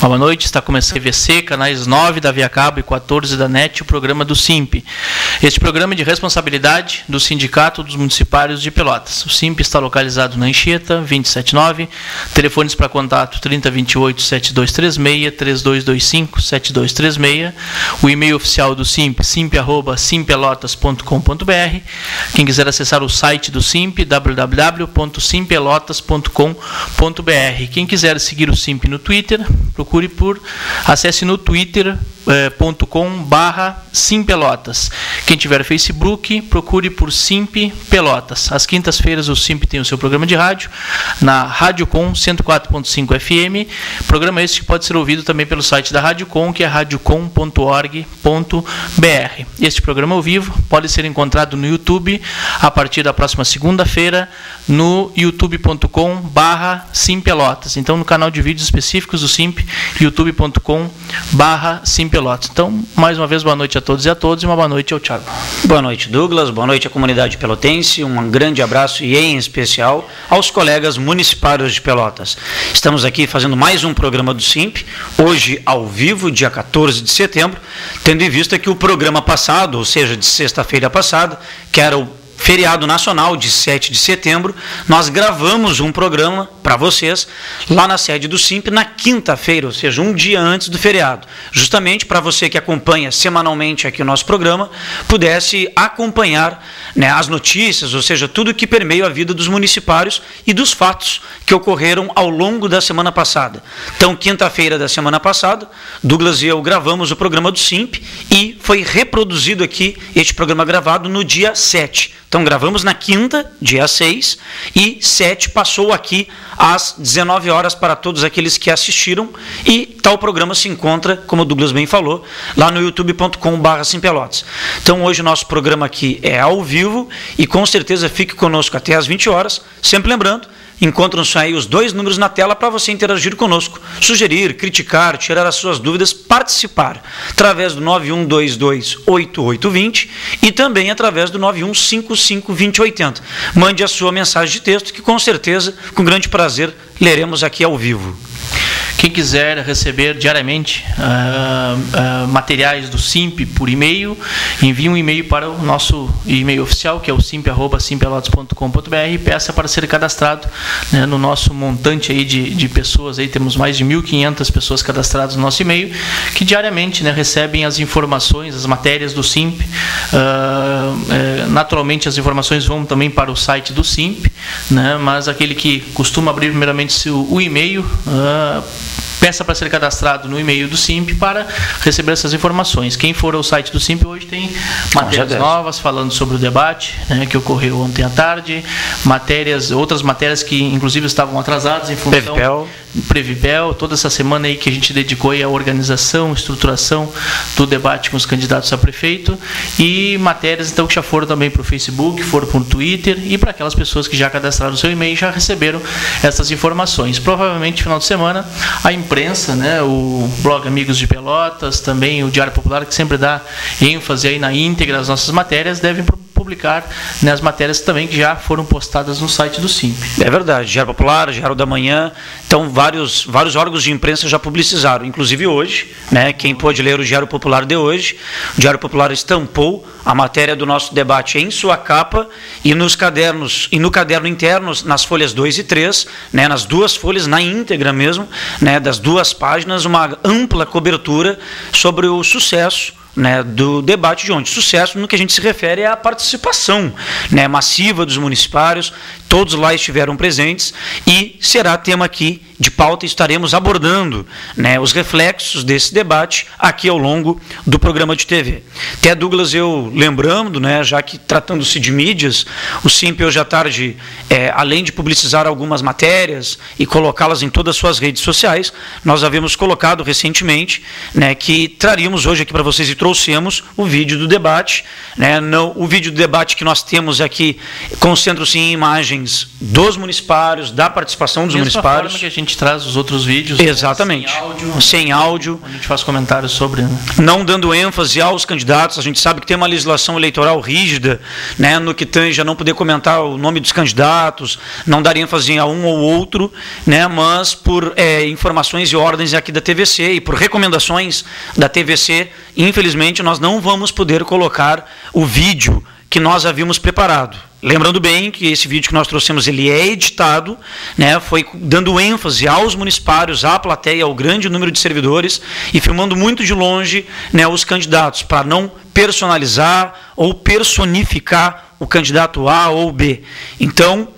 Boa noite, está começando a TVC, canais 9 da Via Cabo e 14 da NET, o programa do SIMP. Este programa é de responsabilidade do Sindicato dos Municipários de Pelotas. O SIMP está localizado na Anchieta, 279, telefones para contato 3028-7236, 3225-7236, o e-mail oficial do SIMP, simp@simpelotas.com.br. Quem quiser acessar o site do SIMP, www.simpelotas.com.br. Quem quiser seguir o SIMP no Twitter, acesse no twitter.com/simpelotas. Quem tiver Facebook, procure por Simp Pelotas. Às quintas-feiras o Simp tem o seu programa de rádio na Rádio Com 104.5 FM. Programa esse que pode ser ouvido também pelo site da Rádio Com, que é radiocom.org.br. Este programa ao vivo pode ser encontrado no YouTube a partir da próxima segunda-feira no youtube.com/simpelotas. Então, no canal de vídeos específicos do Simp, youtube.com/simpelotas. Então, mais uma vez, boa noite a todos e a todas, e uma boa noite ao Thiago. Boa noite, Douglas, boa noite à comunidade pelotense, um grande abraço e em especial aos colegas municipários de Pelotas. Estamos aqui fazendo mais um programa do SIMP, hoje ao vivo, dia 14 de setembro, tendo em vista que o programa passado, ou seja, de sexta-feira passada, que era o feriado nacional de 7 de setembro, nós gravamos um programa para vocês lá na sede do SIMP na quinta-feira, ou seja, um dia antes do feriado, justamente para você que acompanha semanalmente aqui o nosso programa, pudesse acompanhar, né, as notícias, ou seja, tudo que permeia a vida dos municipários e dos fatos que ocorreram ao longo da semana passada. Então, quinta-feira da semana passada, Douglas e eu gravamos o programa do SIMP e foi reproduzido aqui este programa gravado no dia 7. Então, gravamos na quinta, dia 6, e 7 passou aqui às 19 horas para todos aqueles que assistiram, e tal programa se encontra, como o Douglas bem falou, lá no youtube.com/simpelotas. Então, hoje o nosso programa aqui é ao vivo, e com certeza fique conosco até às 20 horas, sempre lembrando, encontram-se aí os dois números na tela para você interagir conosco, sugerir, criticar, tirar as suas dúvidas, participar, através do 91228820 e também através do 91552080. Mande a sua mensagem de texto que com certeza, com grande prazer, leremos aqui ao vivo. Quem quiser receber diariamente materiais do SIMP por e-mail, envie um e-mail para o nosso e-mail oficial, que é o simp@simpelotas.com.br, e peça para ser cadastrado, né, no nosso montante aí de pessoas. Aí temos mais de 1.500 pessoas cadastradas no nosso e-mail, que diariamente, né, recebem as informações, as matérias do SIMP. Naturalmente, as informações vão também para o site do SIMP, né, mas aquele que costuma abrir primeiramente o e-mail, peça para ser cadastrado no e-mail do SIMP para receber essas informações. Quem for ao site do SIMP hoje tem matérias novas falando sobre o debate, né, que ocorreu ontem à tarde, outras matérias que inclusive estavam atrasadas em função Previpel, toda essa semana aí que a gente dedicou aí à organização, estruturação do debate com os candidatos a prefeito, e matérias então que já foram também para o Facebook, foram para o Twitter, e para aquelas pessoas que já cadastraram o seu e-mail já receberam essas informações. Provavelmente no final de semana a imprensa, né, o blog Amigos de Pelotas, também o Diário Popular, que sempre dá ênfase aí na íntegra das nossas matérias, devem publicar, né, as matérias também que já foram postadas no site do SIMP. É verdade, Diário Popular, Diário da Manhã, então vários órgãos de imprensa já publicizaram, inclusive hoje, né, quem pôde ler o Diário Popular de hoje, o Diário Popular estampou a matéria do nosso debate em sua capa e nos cadernos, e no caderno interno, nas folhas 2 e 3, né, nas duas folhas, na íntegra mesmo, né, das duas páginas, uma ampla cobertura sobre o sucesso, né, do debate de ontem. Sucesso no que a gente se refere à participação, né, massiva dos municipários, todos lá estiveram presentes, e será tema aqui de pauta, estaremos abordando, né, os reflexos desse debate aqui ao longo do programa de TV. Até, Douglas, eu lembrando, né, já que tratando-se de mídias, o SIMP hoje à tarde, além de publicizar algumas matérias e colocá-las em todas as suas redes sociais, nós havíamos colocado recentemente, né, que traríamos hoje aqui para vocês e trouxemos o vídeo do debate, né? O vídeo do debate que nós temos aqui concentra-se em imagens dos municipários, da participação dos municipários. Da forma que a gente traz os outros vídeos. Exatamente. Sem áudio. A gente faz comentários sobre. Né? Não dando ênfase aos candidatos. A gente sabe que tem uma legislação eleitoral rígida, né, no que tange a não poder comentar o nome dos candidatos, não dar ênfase a um ou outro, né, mas por informações e ordens aqui da TVC e por recomendações da TVC, infelizmente nós não vamos poder colocar o vídeo que nós havíamos preparado. Lembrando bem que esse vídeo que nós trouxemos, ele é editado, né, foi dando ênfase aos municipários, à plateia, ao grande número de servidores e filmando muito de longe, né, os candidatos, para não personalizar ou personificar o candidato A ou B. Então,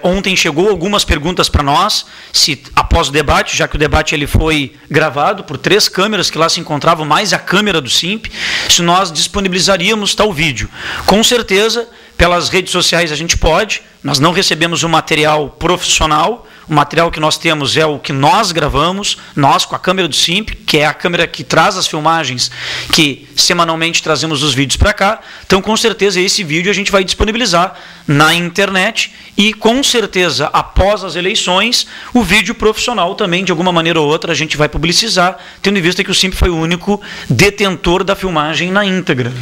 ontem chegou algumas perguntas para nós, se após o debate, já que o debate ele foi gravado por 3 câmeras que lá se encontravam, mais a câmera do SIMP, se nós disponibilizaríamos tal vídeo. Com certeza, pelas redes sociais a gente pode, nós não recebemos um material profissional, o material que nós temos é o que nós gravamos, nós com a câmera do SIMP, que é a câmera que traz as filmagens, que semanalmente trazemos os vídeos para cá. Então, com certeza, esse vídeo a gente vai disponibilizar na internet e, com certeza, após as eleições, o vídeo profissional também, de alguma maneira ou outra, a gente vai publicizar, tendo em vista que o SIMP foi o único detentor da filmagem na íntegra.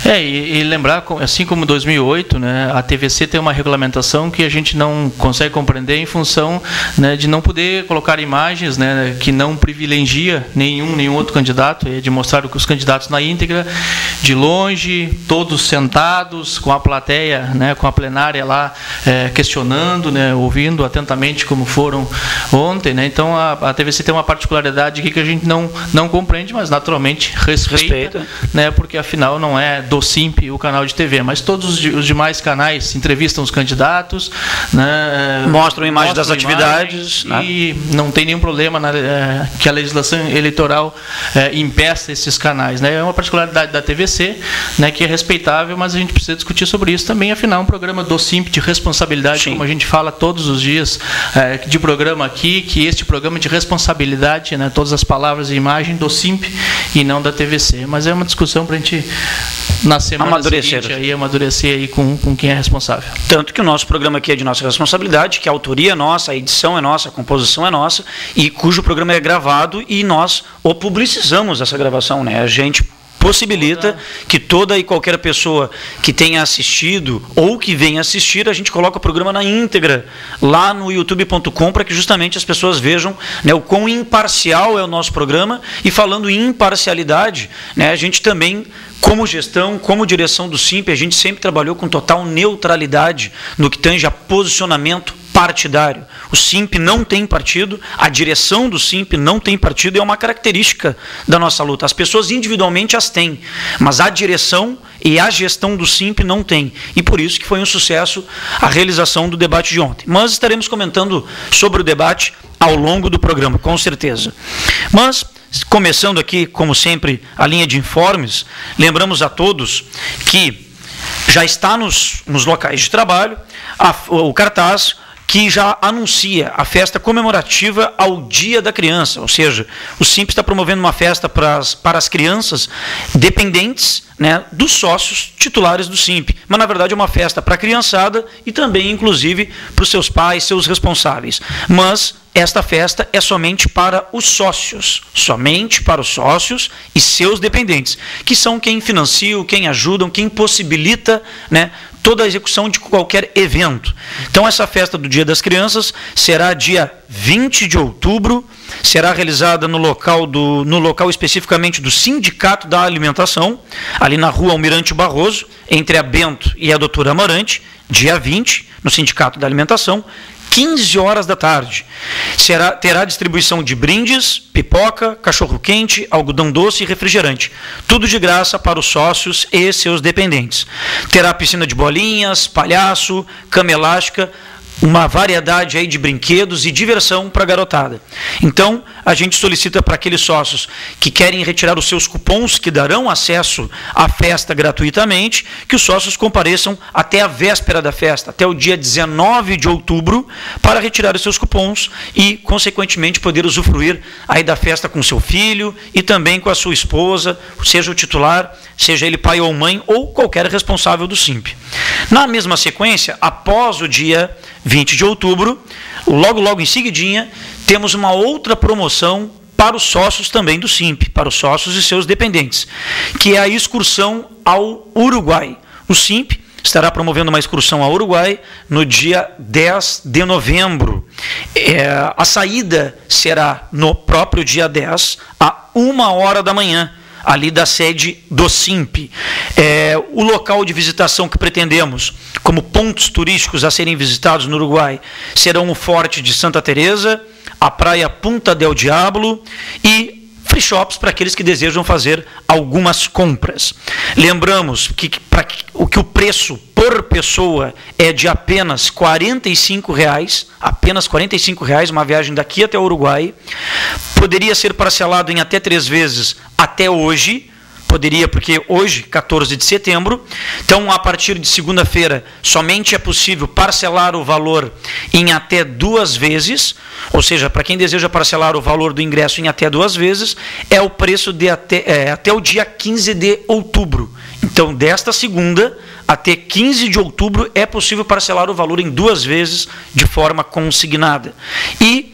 E lembrar, assim como 2008, né, a TVC tem uma regulamentação que a gente não consegue compreender em função, né, de não poder colocar imagens, né, que não privilegia nenhum outro candidato, de mostrar os candidatos na íntegra, de longe, todos sentados, com a plateia, né, com a plenária lá questionando, né, ouvindo atentamente como foram ontem. Né, então a TVC tem uma particularidade aqui que a gente não compreende, mas naturalmente respeita. Né, porque afinal não é do SIMP o canal de TV, mas todos os demais canais entrevistam os candidatos, né, mostram imagens das atividades. E não tem nenhum problema que a legislação eleitoral impeça esses canais. Né? É uma particularidade da TVC, né, que é respeitável, mas a gente precisa discutir sobre isso também. Afinal, um programa do SIMP de responsabilidade, sim, como a gente fala todos os dias de programa aqui, que este programa de responsabilidade, né, todas as palavras e imagem do SIMP e não da TVC. Mas é uma discussão para a gente, na semana seguinte, aí, amadurecer aí com quem é responsável. Tanto que o nosso programa aqui é de nossa responsabilidade, que a autoria é nossa, a edição é nossa, a composição é nossa, e cujo programa é gravado e nós o publicizamos essa gravação, né? A gente possibilita que toda e qualquer pessoa que tenha assistido ou que venha assistir, a gente coloca o programa na íntegra lá no youtube.com para que justamente as pessoas vejam, né, o quão imparcial é o nosso programa. E falando em imparcialidade, né, a gente também, como gestão, como direção do SIMP, a gente sempre trabalhou com total neutralidade no que tange a posicionamento partidário. O SIMP não tem partido, a direção do SIMP não tem partido, é uma característica da nossa luta. As pessoas individualmente as têm, mas a direção e a gestão do SIMP não tem. E por isso que foi um sucesso a realização do debate de ontem. Mas estaremos comentando sobre o debate ao longo do programa, com certeza. Mas, começando aqui, como sempre, a linha de informes, lembramos a todos que já está nos locais de trabalho o cartaz que já anuncia a festa comemorativa ao Dia da Criança, ou seja, o SIMP está promovendo uma festa para as crianças dependentes, né, dos sócios titulares do SIMP, mas na verdade é uma festa para a criançada e também, inclusive, para os seus pais, seus responsáveis. Mas esta festa é somente para os sócios e seus dependentes, que são quem financiam, quem ajudam, quem possibilita, né, toda a execução de qualquer evento. Então, essa festa do Dia das Crianças será dia 20 de outubro, será realizada no local especificamente do Sindicato da Alimentação, ali na rua Almirante Barroso, entre a Bento e a Doutora Amarante, dia 20, no Sindicato da Alimentação, 15 horas da tarde. Terá distribuição de brindes, pipoca, cachorro-quente, algodão doce e refrigerante. Tudo de graça para os sócios e seus dependentes. Terá piscina de bolinhas, palhaço, cama elástica, uma variedade aí de brinquedos e diversão para a garotada. Então, a gente solicita para aqueles sócios que querem retirar os seus cupons, que darão acesso à festa gratuitamente, que os sócios compareçam até a véspera da festa, até o dia 19 de outubro, para retirar os seus cupons e, consequentemente, poder usufruir aí da festa com seu filho e também com a sua esposa, seja o titular, seja ele pai ou mãe, ou qualquer responsável do SIMP. Na mesma sequência, após o dia 20 de outubro, logo em seguidinha, temos uma outra promoção para os sócios também do SIMP, para os sócios e seus dependentes, que é a excursão ao Uruguai. O SIMP estará promovendo uma excursão ao Uruguai no dia 10 de novembro. A saída será no próprio dia 10, a 1h da manhã, ali da sede do SIMP. O local de visitação que pretendemos, como pontos turísticos a serem visitados no Uruguai, serão o Forte de Santa Teresa, a Praia Punta del Diablo e free shops para aqueles que desejam fazer algumas compras. Lembramos que o preço por pessoa é de apenas R$ 45,00, apenas R$ 45,00, uma viagem daqui até o Uruguai. Poderia ser parcelado em até 3 vezes até hoje. Poderia, porque hoje, 14 de setembro, então a partir de segunda-feira, somente é possível parcelar o valor em até 2 vezes, ou seja, para quem deseja parcelar o valor do ingresso em até 2 vezes, é o preço de até o dia 15 de outubro. Então, desta segunda até 15 de outubro, é possível parcelar o valor em 2 vezes de forma consignada. E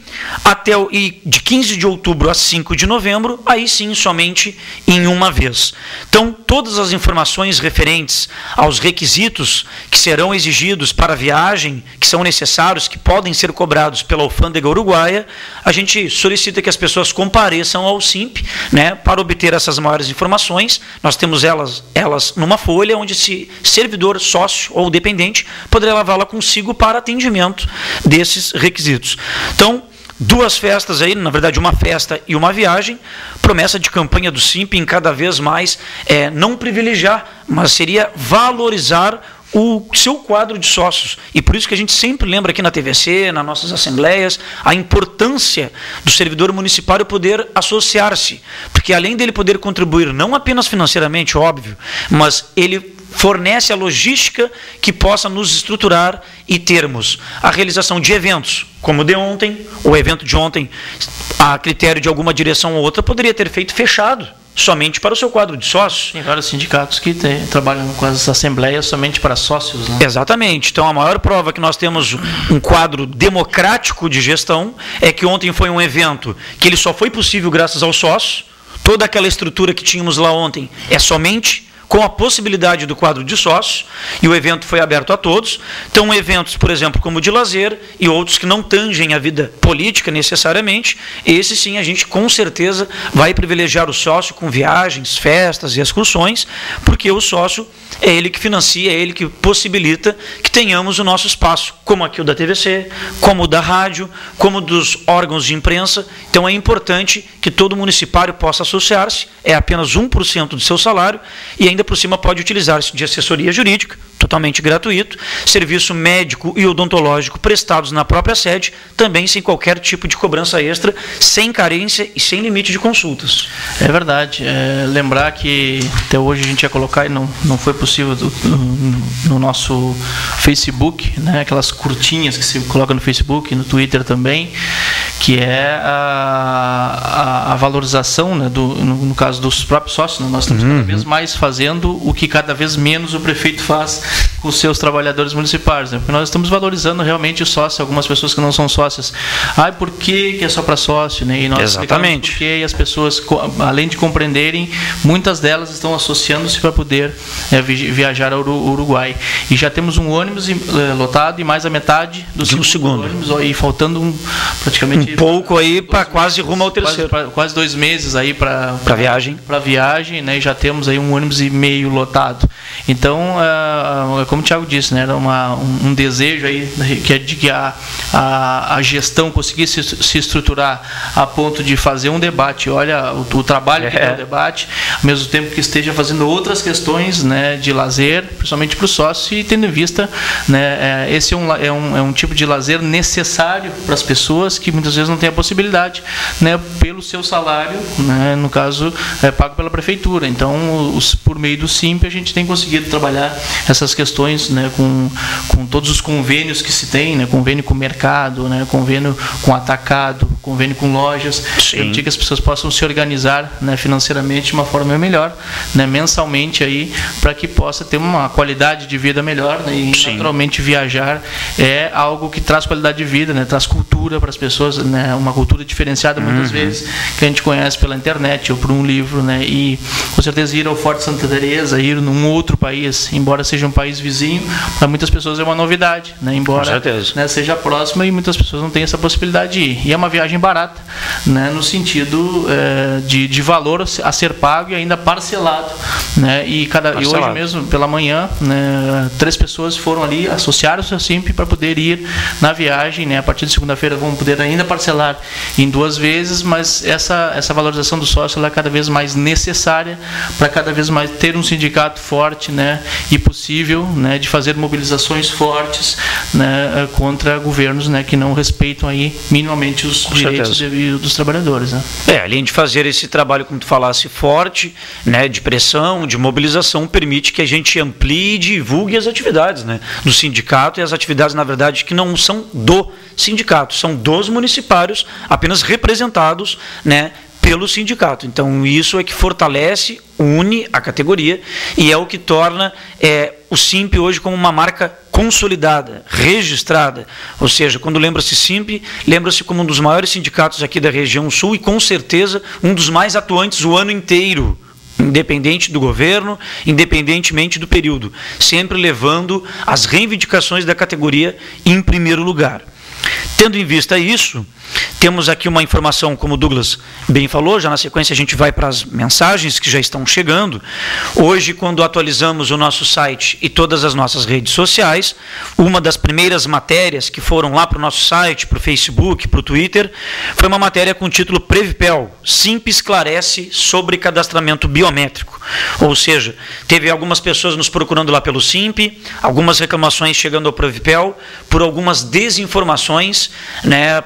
de 15 de outubro a 5 de novembro, aí sim, somente em 1 vez. Então, todas as informações referentes aos requisitos que serão exigidos para a viagem, que são necessários, que podem ser cobrados pela alfândega uruguaia, a gente solicita que as pessoas compareçam ao SIMP, né, para obter essas maiores informações. Nós temos elas numa folha, onde esse servidor, sócio ou dependente poderá levá-la consigo para atendimento desses requisitos. Então, 2 festas aí, na verdade uma festa e uma viagem, promessa de campanha do SIMP em cada vez mais não privilegiar, mas seria valorizar o seu quadro de sócios. E por isso que a gente sempre lembra aqui na TVC, nas nossas assembleias, a importância do servidor municipal poder associar-se, porque além dele poder contribuir não apenas financeiramente, óbvio, mas ele fornece a logística que possa nos estruturar e termos a realização de eventos, como o de ontem, o evento de ontem, a critério de alguma direção ou outra, poderia ter feito fechado, somente para o seu quadro de sócios. Tem vários sindicatos que trabalham com as assembleias somente para sócios, né? Exatamente. Então, a maior prova que nós temos um quadro democrático de gestão é que ontem foi um evento que ele só foi possível graças aos sócios. Toda aquela estrutura que tínhamos lá ontem é somente com a possibilidade do quadro de sócios, e o evento foi aberto a todos. Então, eventos, por exemplo, como o de lazer, e outros que não tangem a vida política necessariamente, esse sim a gente com certeza vai privilegiar o sócio com viagens, festas e excursões, porque o sócio é ele que financia, é ele que possibilita que tenhamos o nosso espaço, como aqui o da TVC, como o da rádio, como dos órgãos de imprensa. Então, é importante que todo municipário possa associar-se, é apenas 1% do seu salário, e ainda por cima pode utilizar-se de assessoria jurídica, totalmente gratuito, serviço médico e odontológico prestados na própria sede, também sem qualquer tipo de cobrança extra, sem carência e sem limite de consultas. É verdade. Lembrar que até hoje a gente ia colocar, e não foi possível no nosso Facebook, né, aquelas curtinhas que se coloca no Facebook e no Twitter também, que é a valorização, né, no caso dos próprios sócios, né, nós estamos cada vez mais fazendo o que cada vez menos o prefeito faz com os seus trabalhadores municipais, né? Porque nós estamos valorizando realmente o sócio, algumas pessoas que não são sócias. Por que é só para sócio, né? E nós exatamente. Porque e as pessoas, além de compreenderem, muitas delas estão associando-se para poder viajar ao Uruguai. E já temos um ônibus lotado e mais a metade do segundo ônibus, e faltando praticamente um pouco aí para quase rumo ao terceiro. Quase 2 meses aí para viagem, né? E já temos aí um ônibus e meio lotado. Então, como o Thiago disse, né, era um desejo aí de que a gestão conseguisse se estruturar a ponto de fazer um debate. Olha o trabalho que é o debate, ao mesmo tempo que esteja fazendo outras questões, né, de lazer, principalmente para o sócio, e tendo em vista, né, esse é um tipo de lazer necessário para as pessoas que muitas vezes não têm a possibilidade, né, pelo seu salário, né, no caso, pago pela prefeitura. Então, por meio do SIMP, a gente tem conseguido trabalhar essas questões, né, com todos os convênios que se tem, né, convênio com o mercado, né, convênio com atacado, convênio com lojas, permitir que as pessoas possam se organizar, né, financeiramente de uma forma melhor, né, mensalmente aí, para que possa ter uma qualidade de vida melhor, né, e naturalmente viajar é algo que traz qualidade de vida, né, traz cultura para as pessoas, né, uma cultura diferenciada muitas vezes que a gente conhece pela internet ou por um livro, né, e com certeza ir ao Forte Santa Teresa, ir num outro país, embora seja um país vizinho, para muitas pessoas é uma novidade, né, embora, né, seja próxima, e muitas pessoas não têm essa possibilidade de ir. E é uma viagem barata, né, no sentido de valor a ser pago e ainda parcelado, né, e hoje mesmo pela manhã, né, 3 pessoas foram ali, associaram-se ao SIMP para poder ir na viagem, né, a partir de segunda-feira vão poder ainda parcelar em 2 vezes, mas essa valorização do sócio ela é cada vez mais necessária para cada vez mais ter um sindicato forte, né, e possível, né, de fazer mobilizações fortes, né, contra governos, né, que não respeitam aí minimamente os direitos dos trabalhadores, né. Além de fazer esse trabalho, como tu falasse, forte, né, de pressão, de mobilização, permite que a gente amplie e divulgue as atividades, né, do sindicato, e as atividades, na verdade, que não são do sindicato, são dos municipários, apenas representados, né, pelo sindicato. Então, isso é que fortalece, une a categoria e é o que torna o SIMP hoje como uma marca consolidada, registrada. Ou seja, quando lembra-se SIMP, lembra-se como um dos maiores sindicatos aqui da região sul e, com certeza, um dos mais atuantes o ano inteiro, independente do governo, independentemente do período, sempre levando as reivindicações da categoria em primeiro lugar. Tendo em vista isso, temos aqui uma informação, como o Douglas bem falou, já na sequência a gente vai para as mensagens que já estão chegando. Hoje, quando atualizamos o nosso site e todas as nossas redes sociais, uma das primeiras matérias que foram lá para o nosso site, para o Facebook, para o Twitter, foi uma matéria com o título Previpel, SIMP esclarece sobre cadastramento biométrico. Ou seja, teve algumas pessoas nos procurando lá pelo SIMP, algumas reclamações chegando ao Previpel, por algumas desinformações, né,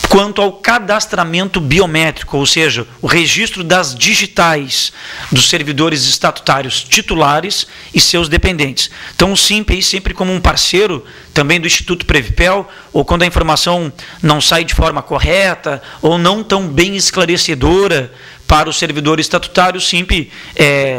quanto ao cadastramento biométrico, ou seja, o registro das digitais dos servidores estatutários titulares e seus dependentes. Então, o SIMP aí sempre como um parceiro também do Instituto Previpel, ou quando a informação não sai de forma correta ou não tão bem esclarecedora para o servidor estatutário, o SIMP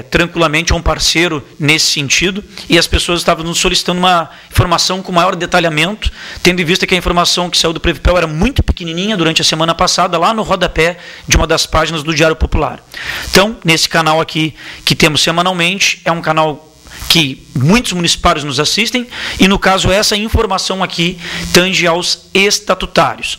tranquilamente é um parceiro nesse sentido, e as pessoas estavam nos solicitando uma informação com maior detalhamento, tendo em vista que a informação que saiu do Previpel era muito pequenininha durante a semana passada, lá no rodapé de uma das páginas do Diário Popular. Então, nesse canal aqui, que temos semanalmente, é um canal que muitos municipários nos assistem, e no caso essa informação aqui tange aos estatutários.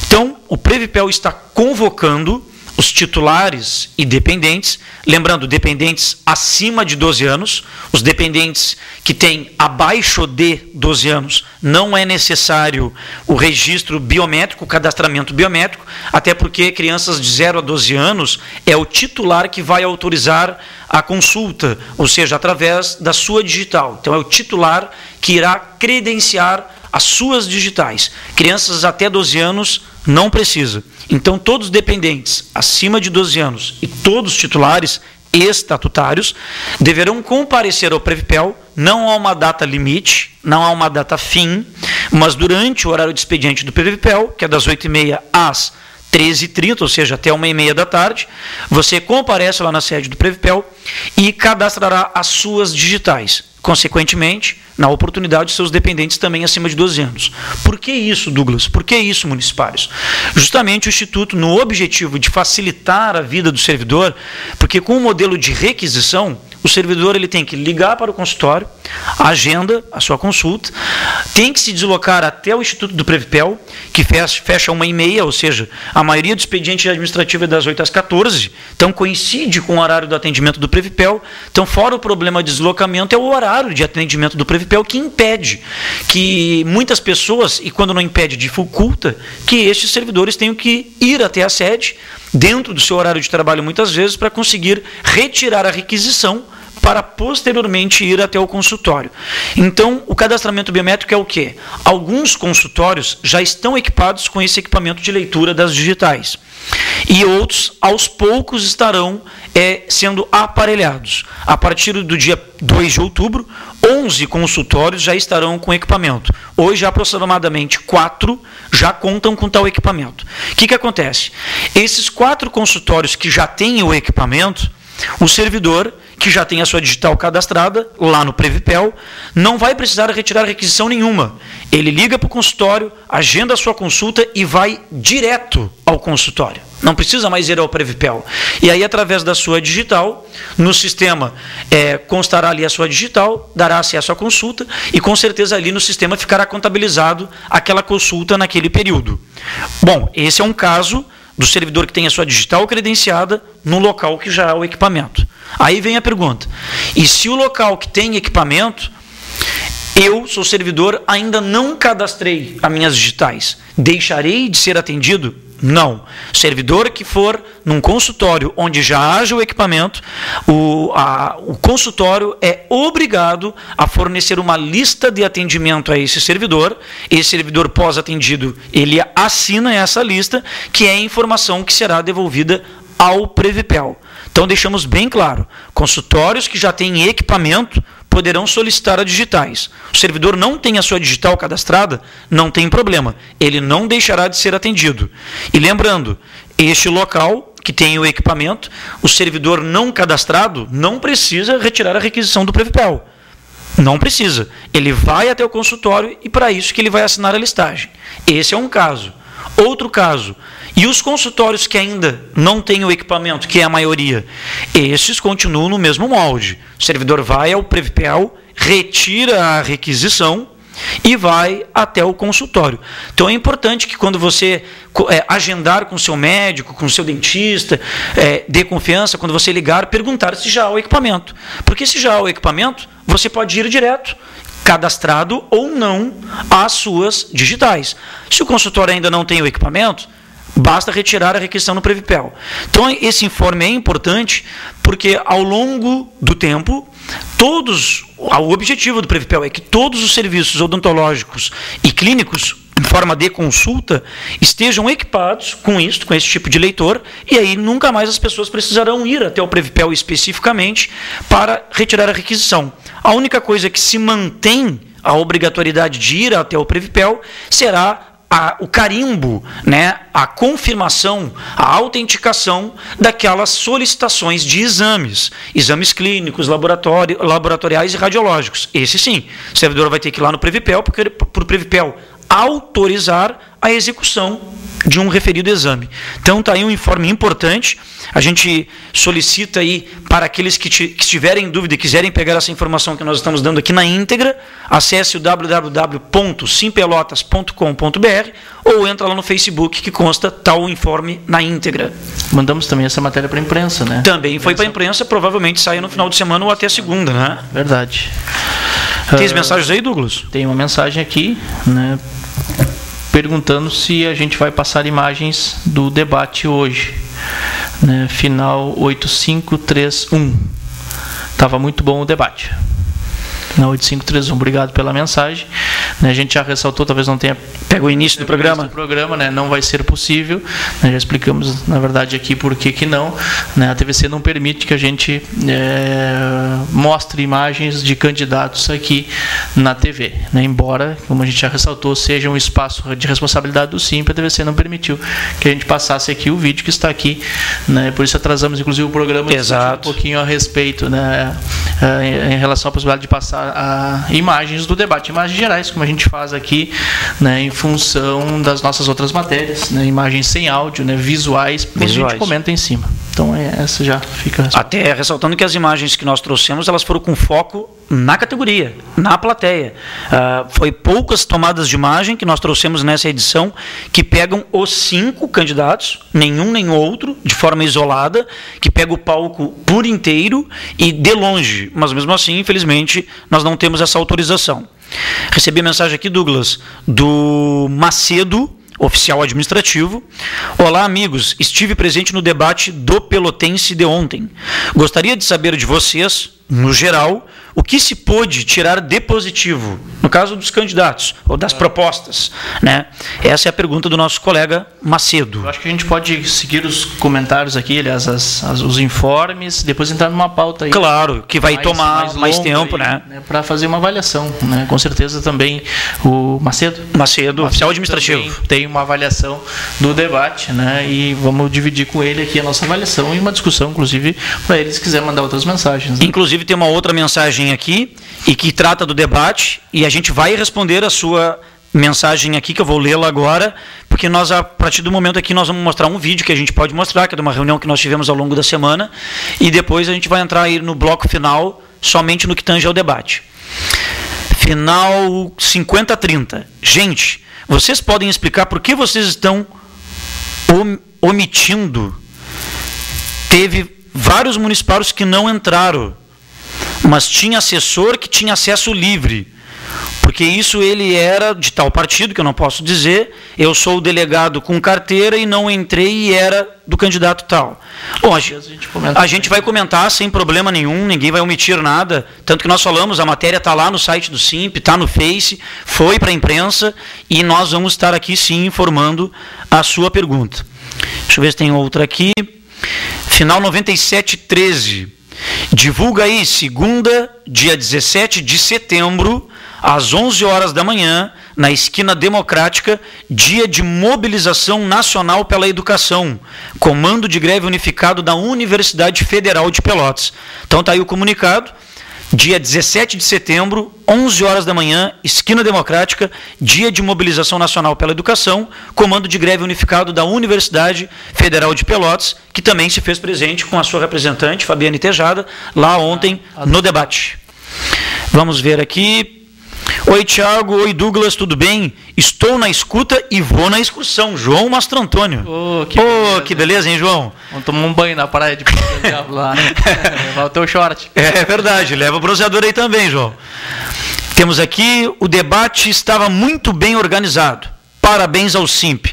Então, o Previpel está convocando os titulares e dependentes, lembrando, dependentes acima de 12 anos, os dependentes que têm abaixo de 12 anos, não é necessário o registro biométrico, o cadastramento biométrico, até porque crianças de 0 a 12 anos é o titular que vai autorizar a consulta, ou seja, através da sua digital. Então é o titular que irá credenciar as suas digitais. Crianças até 12 anos não precisa. Então, todos os dependentes acima de 12 anos e todos os titulares estatutários deverão comparecer ao Previpel. Não há uma data limite, não há uma data fim, mas durante o horário de expediente do Previpel, que é das 8h30 às 13h30, ou seja, até 1h30 da tarde, você comparece lá na sede do Previpel e cadastrará as suas digitais. Consequentemente, na oportunidade, seus dependentes também acima de 12 anos. Por que isso, Douglas? Por que isso, municipários? Justamente o Instituto, no objetivo de facilitar a vida do servidor, porque com o modelo de requisição, o servidor ele tem que ligar para o consultório, agenda a sua consulta, tem que se deslocar até o Instituto do Previpel, que fecha 1h30, ou seja, a maioria do expediente administrativo é das 8 às 14, então coincide com o horário do atendimento do Previpel. Então, fora o problema de deslocamento, é o horário de atendimento do Previpel que impede que muitas pessoas, e quando não impede, dificulta, que estes servidores tenham que ir até a sede, dentro do seu horário de trabalho muitas vezes, para conseguir retirar a requisição para posteriormente ir até o consultório. Então, o cadastramento biométrico é o quê? Alguns consultórios já estão equipados com esse equipamento de leitura das digitais. E outros, aos poucos, estarão sendo aparelhados. A partir do dia 2 de outubro, 11 consultórios já estarão com equipamento. Hoje, aproximadamente 4 já contam com tal equipamento. O que acontece? Esses 4 consultórios que já têm o equipamento, o servidor que já tem a sua digital cadastrada lá no Previpel não vai precisar retirar requisição nenhuma. Ele liga para o consultório, agenda a sua consulta e vai direto ao consultório. Não precisa mais ir ao Previpel. E aí, através da sua digital, no sistema constará ali a sua digital, dará acesso à consulta e com certeza ali no sistema ficará contabilizado aquela consulta naquele período. Bom, esse é um caso do servidor que tem a sua digital credenciada no local que já há o equipamento. Aí vem a pergunta: e se o local que tem equipamento, eu sou servidor, ainda não cadastrei as minhas digitais, deixarei de ser atendido? Não. Servidor que for num consultório onde já haja o equipamento, o consultório é obrigado a fornecer uma lista de atendimento a esse servidor. Esse servidor pós-atendido, ele assina essa lista, que é a informação que será devolvida ao Previpel. Então, deixamos bem claro, consultórios que já têm equipamento poderão solicitar a digitais. O servidor não tem a sua digital cadastrada, não tem problema, ele não deixará de ser atendido. E lembrando, este local que tem o equipamento, o servidor não cadastrado não precisa retirar a requisição do Previpel. Não precisa. Ele vai até o consultório e para isso que ele vai assinar a listagem. Esse é um caso. Outro caso, e os consultórios que ainda não têm o equipamento, que é a maioria, esses continuam no mesmo molde. O servidor vai ao Previpel, retira a requisição e vai até o consultório. Então é importante que quando você agendar com o seu médico, com o seu dentista, dê confiança, quando você ligar, perguntar se já há o equipamento. Porque se já há o equipamento, você pode ir direto, cadastrado ou não, às suas digitais. Se o consultório ainda não tem o equipamento, basta retirar a requisição no Previpel. Então, esse informe é importante porque, ao longo do tempo, o objetivo do Previpel é que todos os serviços odontológicos e clínicos, em forma de consulta, estejam equipados com isso, com esse tipo de leitor, e aí nunca mais as pessoas precisarão ir até o Previpel especificamente para retirar a requisição. A única coisa que se mantém a obrigatoriedade de ir até o Previpel será o carimbo, né, a confirmação, a autenticação daquelas solicitações de exames clínicos, laboratoriais e radiológicos. Esse sim, o servidor vai ter que ir lá no Previpel, para o Previpel autorizar a execução de um referido exame. Então, está aí um informe importante. A gente solicita aí para aqueles que estiverem em dúvida e quiserem pegar essa informação que nós estamos dando aqui na íntegra, acesse o www.simpelotas.com.br ou entra lá no Facebook que consta tal informe na íntegra. Mandamos também essa matéria para a imprensa, né? Também foi para a imprensa, provavelmente saia no final de semana ou até segunda, né? Verdade. Tem as mensagens aí, Douglas? Tem uma mensagem aqui, né, perguntando se a gente vai passar imagens do debate hoje, né, final 8531. Estava muito bom o debate. Na 8531, obrigado pela mensagem. A gente já ressaltou, talvez não tenha pega o início do programa. Né, não vai ser possível. Já explicamos, na verdade, aqui por que não. Né, a TVC não permite que a gente mostre imagens de candidatos aqui na TV. Né, embora, como a gente já ressaltou, seja um espaço de responsabilidade do SIMP, a TVC não permitiu que a gente passasse aqui o vídeo que está aqui. Né, por isso atrasamos, inclusive, o programa. Exato. Um pouquinho a respeito, né, em relação à possibilidade de passar passar imagens do debate, imagens gerais, como a gente faz aqui, né, em função das nossas outras matérias, né, imagens sem áudio, né, visuais, a gente comenta em cima. Então essa já fica... Até ressaltando que as imagens que nós trouxemos, elas foram com foco na categoria, na plateia. Foi poucas tomadas de imagem que nós trouxemos nessa edição que pegam os 5 candidatos, nenhum nem outro, de forma isolada, que pega o palco por inteiro e de longe. Mas mesmo assim, infelizmente, nós não temos essa autorização. Recebi mensagem aqui, Douglas, do Macedo, oficial administrativo. Olá, amigos. Estive presente no debate do Pelotense de ontem. Gostaria de saber de vocês, no geral, o que se pôde tirar de positivo, no caso dos candidatos, ou das propostas, né? Essa é a pergunta do nosso colega Macedo. Eu acho que a gente pode seguir os comentários aqui, aliás, os informes, depois entrar numa pauta aí. Claro, que vai tomar mais tempo, aí, né? Para fazer uma avaliação, né? Com certeza também o Macedo, oficial administrativo, tem uma avaliação do debate, né? E vamos dividir com ele aqui a nossa avaliação e uma discussão, inclusive, para eles quiserem mandar outras mensagens, né? Inclusive tem uma outra mensagem aqui e que trata do debate, e a gente vai responder a sua mensagem aqui, que eu vou lê-la agora, porque nós, a partir do momento aqui, nós vamos mostrar um vídeo que a gente pode mostrar, que é de uma reunião que nós tivemos ao longo da semana, e depois a gente vai entrar aí no bloco final, somente no que tange ao debate. Final 50-30. Gente, vocês podem explicar por que vocês estão omitindo? Teve vários municipários que não entraram, mas tinha assessor que tinha acesso livre, porque isso ele era de tal partido, que eu não posso dizer, eu sou o delegado com carteira e não entrei e era do candidato tal. Bom, a gente vai comentar sem problema nenhum, ninguém vai omitir nada, tanto que nós falamos, a matéria está lá no site do SIMP, está no Face, foi para a imprensa, e nós vamos estar aqui sim informando a sua pergunta. Deixa eu ver se tem outra aqui. Final 97-13. Divulga aí, segunda, dia 17 de setembro, às 11 horas da manhã, na Esquina Democrática, dia de mobilização nacional pela educação, comando de greve unificado da Universidade Federal de Pelotas. Então está aí o comunicado, dia 17 de setembro, 11 horas da manhã, Esquina Democrática, dia de mobilização nacional pela educação, comando de greve unificado da Universidade Federal de Pelotas, que também se fez presente com a sua representante, Fabiane Tejada, lá ontem no debate. Vamos ver aqui. Oi, Thiago. Oi, Douglas. Tudo bem? Estou na escuta e vou na excursão. João Mastro Antônio. Que beleza, hein, João? Vamos tomar um banho na praia de lá, né? Levar o teu short. É verdade. Leva o bronzeador aí também, João. Temos aqui, o debate estava muito bem organizado. Parabéns ao SIMP.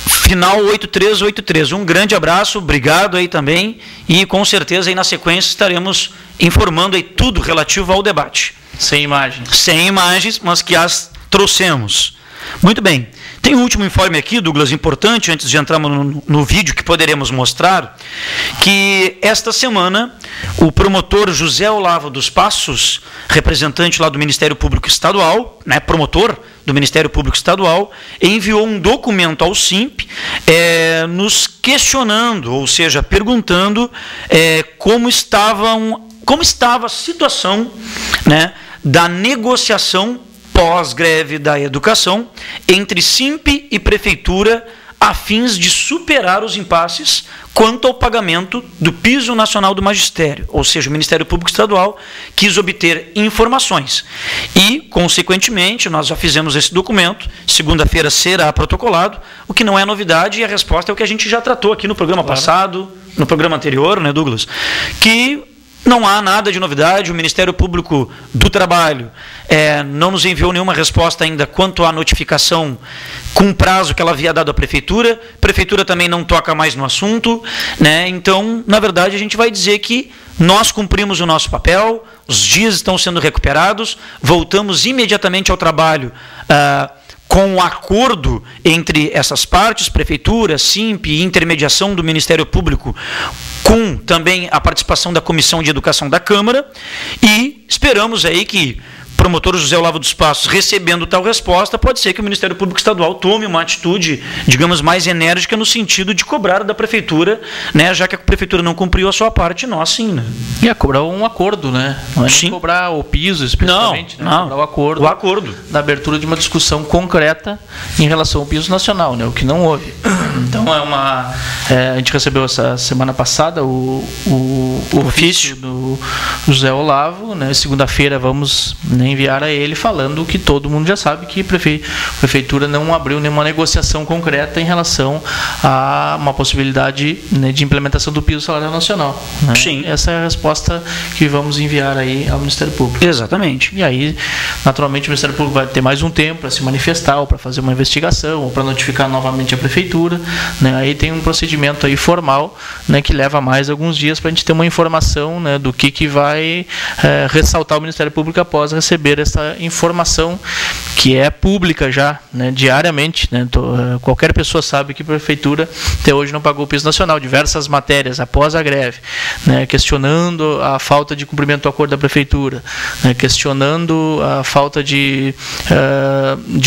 Final 8383. Um grande abraço, obrigado aí também. E com certeza aí na sequência estaremos informando aí tudo relativo ao debate. Sem imagens. Sem imagens, mas que as trouxemos. Muito bem. Tem um último informe aqui, Douglas, importante, antes de entrarmos no vídeo que poderemos mostrar, que esta semana o promotor José Olavo dos Passos, representante lá do Ministério Público Estadual, né, promotor do Ministério Público Estadual, enviou um documento ao SIMP nos questionando, ou seja, perguntando como estava a situação, né, da negociação pós-greve da educação entre SIMP e Prefeitura a fins de superar os impasses quanto ao pagamento do piso nacional do magistério, ou seja, o Ministério Público Estadual quis obter informações e, consequentemente, nós já fizemos esse documento, segunda-feira será protocolado, o que não é novidade, e a resposta é o que a gente já tratou aqui no programa passado, no programa anterior, né, Douglas, que não há nada de novidade, o Ministério Público do Trabalho não nos enviou nenhuma resposta ainda quanto à notificação com prazo que ela havia dado à Prefeitura, a Prefeitura também não toca mais no assunto, né? Então, na verdade, a gente vai dizer que nós cumprimos o nosso papel, os dias estão sendo recuperados, voltamos imediatamente ao trabalho com o acordo entre essas partes, Prefeitura, SIMP e intermediação do Ministério Público, com também a participação da Comissão de Educação da Câmara, e esperamos aí que, promotor José Olavo dos Passos recebendo tal resposta, pode ser que o Ministério Público Estadual tome uma atitude, digamos, mais enérgica no sentido de cobrar da Prefeitura, né, já que a Prefeitura não cumpriu a sua parte, nós sim, né? E cobrar um acordo, né? Não é nem cobrar o piso especificamente, não. Cobrar o acordo da abertura de uma discussão concreta em relação ao piso nacional, né? O que não houve. Então a gente recebeu essa semana passada o ofício do José Olavo, né? Segunda-feira vamos enviar a ele falando que todo mundo já sabe que a Prefeitura não abriu nenhuma negociação concreta em relação a uma possibilidade, né, de implementação do piso salarial nacional, né? Sim. Essa é a resposta que vamos enviar aí ao Ministério Público. Exatamente. E aí, naturalmente, o Ministério Público vai ter mais um tempo para se manifestar, ou para fazer uma investigação, ou para notificar novamente a Prefeitura, né? Aí tem um procedimento aí formal, né, que leva mais alguns dias para a gente ter uma informação, né, do que vai ressaltar o Ministério Público após receber essa informação que é pública já, né, diariamente, né? Qualquer pessoa sabe que a Prefeitura até hoje não pagou o piso nacional, diversas matérias após a greve, né, questionando a falta de cumprimento do acordo da Prefeitura, né, questionando a falta de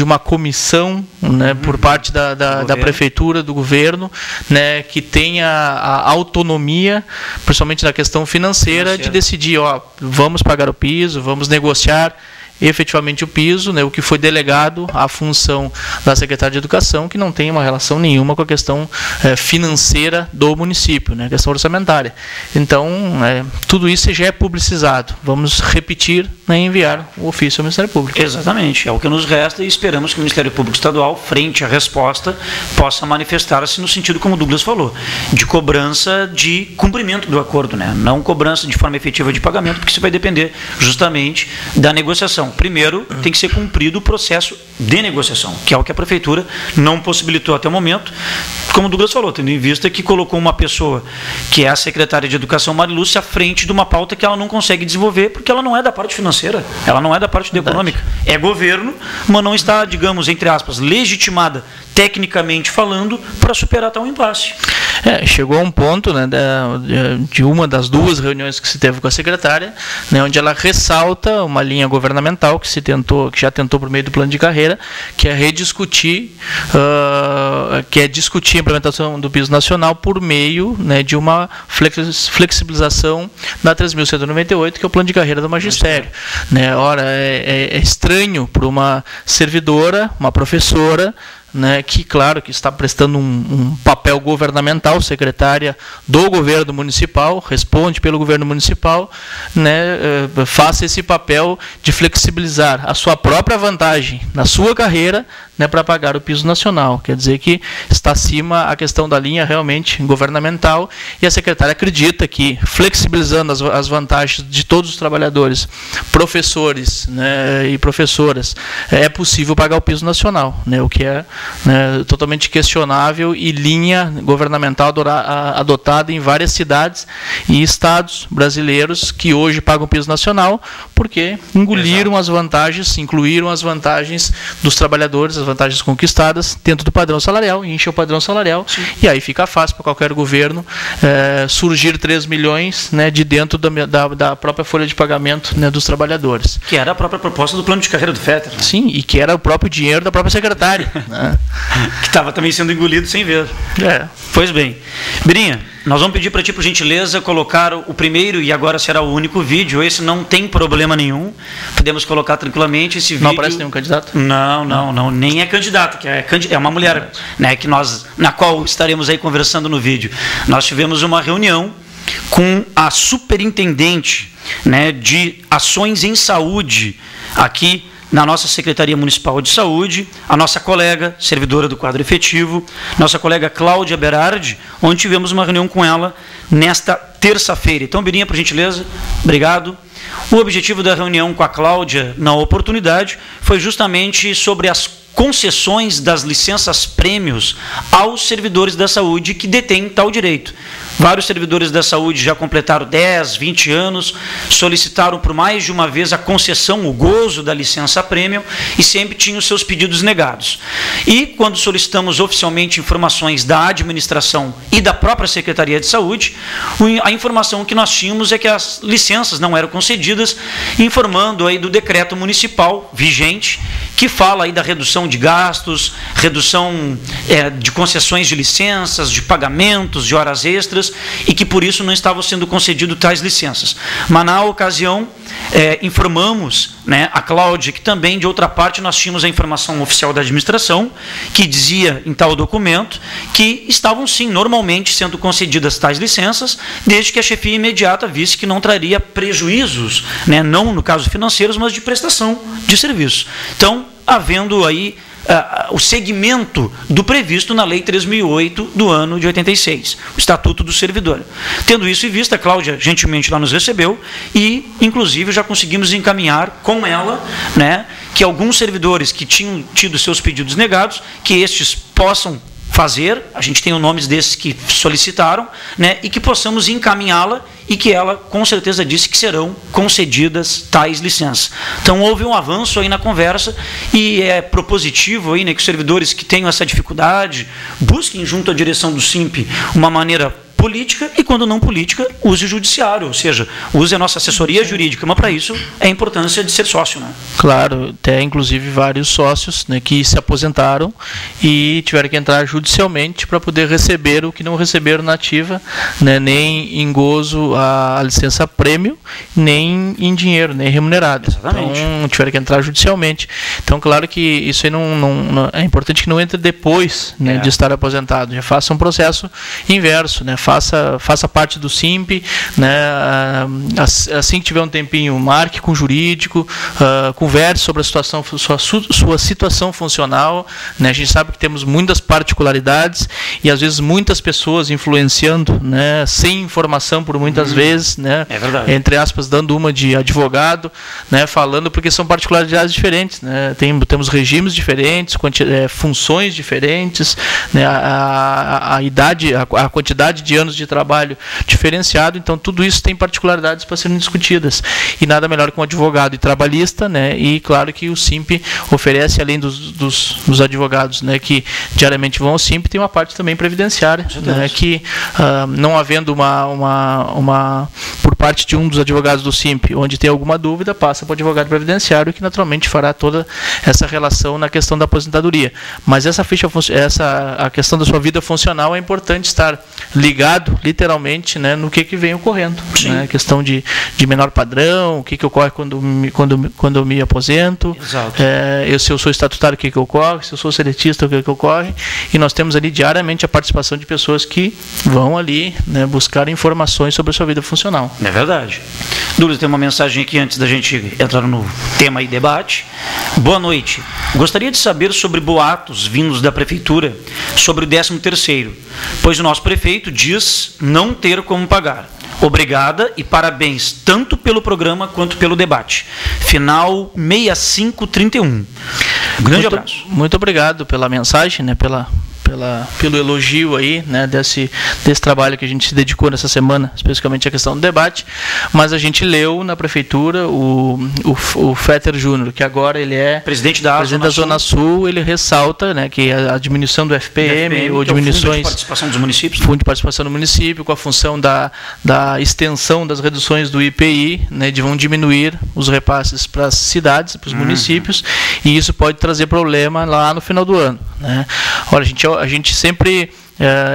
uma comissão, né, por parte da Prefeitura, do governo, né, que tenha a autonomia, principalmente na questão financeira, de decidir, vamos pagar o piso, vamos negociar efetivamente o piso, né, o que foi delegado à função da Secretaria de Educação, que não tem uma relação nenhuma com a questão financeira do município, né, a questão orçamentária. Então, tudo isso já é publicizado. Vamos repetir, né, e enviar o ofício ao Ministério Público. Exatamente, é o que nos resta e esperamos que o Ministério Público Estadual, frente à resposta, possa manifestar-se no sentido, como o Douglas falou, de cobrança de cumprimento do acordo, né, não cobrança de forma efetiva de pagamento, porque isso vai depender justamente da negociação. Primeiro, tem que ser cumprido o processo de negociação, que é o que a Prefeitura não possibilitou até o momento, como o Douglas falou, tendo em vista que colocou uma pessoa, que é a secretária de Educação, Marilúcia, à frente de uma pauta que ela não consegue desenvolver, porque ela não é da parte financeira, ela não é da parte econômica. É governo, mas não está, digamos, entre aspas, legitimada, tecnicamente falando, para superar tal impasse. Chegou a um ponto, né, de uma das duas reuniões que se teve com a secretária, né, onde ela ressalta uma linha governamental que já tentou por meio do plano de carreira, que é rediscutir, discutir a implementação do piso nacional por meio, né, de uma flexibilização da 3.198, que é o plano de carreira do magistério. Né? Ora, é estranho para uma servidora, uma professora, né, que, claro, que está prestando um papel governamental, secretária do governo municipal, responde pelo governo municipal, né, faça esse papel de flexibilizar a sua própria vantagem na sua carreira, né, para pagar o piso nacional. Quer dizer que está acima a questão da linha realmente governamental, e a secretária acredita que, flexibilizando as vantagens de todos os trabalhadores, professores, né, e professoras, é possível pagar o piso nacional, né, o que é, né, totalmente questionável, e linha governamental adotada em várias cidades e estados brasileiros que hoje pagam piso nacional, porque engoliram as vantagens, incluíram as vantagens dos trabalhadores, as vantagens conquistadas dentro do padrão salarial, e enche o padrão salarial. Sim. E aí fica fácil para qualquer governo surgir 3 milhões, né, de dentro da própria folha de pagamento, né, dos trabalhadores. Que era a própria proposta do plano de carreira do Fetter. Né? Sim, e que era o próprio dinheiro da própria secretária. Né? Que estava também sendo engolido sem ver. Pois bem. Birinha, nós vamos pedir para ti, por gentileza, colocar o primeiro, e agora será o único vídeo. Esse não tem problema nenhum. Podemos colocar tranquilamente esse vídeo. Não aparece nenhum candidato? Não. Nem é candidato, que é uma mulher, né, na qual estaremos aí conversando no vídeo. Nós tivemos uma reunião com a superintendente, né, de ações em saúde aqui na nossa Secretaria Municipal de Saúde, a nossa colega, servidora do quadro efetivo, nossa colega Cláudia Berardi, onde tivemos uma reunião com ela nesta terça-feira. Então, Birinha, por gentileza, obrigado. O objetivo da reunião com a Cláudia, na oportunidade, foi justamente sobre as concessões das licenças prêmios aos servidores da saúde que detêm tal direito. Vários servidores da saúde já completaram 10, 20 anos, solicitaram por mais de uma vez a concessão, o gozo da licença premium e sempre tinham seus pedidos negados. E quando solicitamos oficialmente informações da administração e da própria Secretaria de Saúde, a informação que nós tínhamos é que as licenças não eram concedidas, informando aí do decreto municipal vigente, que fala aí da redução de gastos, redução de concessões de licenças, de pagamentos, de horas extras, e que por isso não estavam sendo concedidas tais licenças. Mas na ocasião, informamos, né, a Cláudia que também, de outra parte, nós tínhamos a informação oficial da administração, que dizia em tal documento que estavam sim, normalmente sendo concedidas tais licenças, desde que a chefia imediata visse que não traria prejuízos, né, não no caso financeiros, mas de prestação de serviço. Então, havendo aí o segmento do previsto na Lei 3.008 do ano de 86, o Estatuto do Servidor. Tendo isso em vista, a Cláudia gentilmente lá nos recebeu e, inclusive, já conseguimos encaminhar com ela, né, que alguns servidores que tinham tido seus pedidos negados, que estes possam fazer, a gente tem os nomes desses que solicitaram, né, e que possamos encaminhá-la e que ela com certeza disse que serão concedidas tais licenças. Então houve um avanço aí na conversa e é propositivo aí, né, que os servidores que tenham essa dificuldade busquem junto à direção do SIMP uma maneira política e, quando não política, use o judiciário, ou seja, use a nossa assessoria jurídica, mas para isso é a importância de ser sócio, né? Claro, até inclusive vários sócios, né, que se aposentaram e tiveram que entrar judicialmente para poder receber o que não receberam na ativa, né, nem em gozo a licença prêmio, nem em dinheiro, nem remunerado. Exatamente. Então tiveram que entrar judicialmente. Então, claro que isso aí não é importante que não entre depois, né, de estar aposentado. Já faça um processo inverso, né? Faça parte do SIMP, né? Assim que tiver um tempinho, marque com o jurídico, converse sobre a situação, sua situação funcional, né? A gente sabe que temos muitas particularidades e às vezes muitas pessoas influenciando, né, sem informação por muitas vezes, né? É verdade. Entre aspas, dando uma de advogado, né, falando, porque são particularidades diferentes, né? Temos regimes diferentes, funções diferentes, né? A idade, a quantidade de anos de trabalho diferenciado, então tudo isso tem particularidades para serem discutidas. E nada melhor que um advogado e trabalhista, né? E claro que o SIMP oferece, além dos advogados, né, que diariamente vão ao SIMP, tem uma parte também previdenciária, né, que não havendo uma por parte de um dos advogados do SIMP, onde tem alguma dúvida, passa para o advogado previdenciário, que naturalmente fará toda essa relação na questão da aposentadoria. Mas essa a questão da sua vida funcional é importante estar ligado, literalmente, né, no que vem ocorrendo. Né? A questão de menor padrão, o que ocorre quando eu me aposento, se eu sou estatutário, o que ocorre, se eu sou seletista, o que ocorre, e nós temos ali diariamente a participação de pessoas que vão ali, né, buscar informações sobre a sua vida funcional. É verdade. Dúlio, tem uma mensagem aqui antes da gente entrar no tema e debate. Boa noite. Gostaria de saber sobre boatos vindos da Prefeitura sobre o 13º, pois o nosso prefeito diz não ter como pagar. Obrigada e parabéns tanto pelo programa quanto pelo debate. Final 6531. Grande abraço. Muito obrigado pela mensagem, né, pelo elogio aí, né, desse trabalho que a gente se dedicou nessa semana, especificamente a questão do debate, mas a gente leu na prefeitura o Fetter Júnior, que agora ele é presidente da Zona Sul, ele ressalta, né, que a diminuição do FPM, ou diminuições... Fundo de participação dos municípios. Fundo de participação do município, com a função da extensão das reduções do IPI, né, vão diminuir os repasses para as cidades, para os municípios, e isso pode trazer problema lá no final do ano, né. Olha, a gente sempre,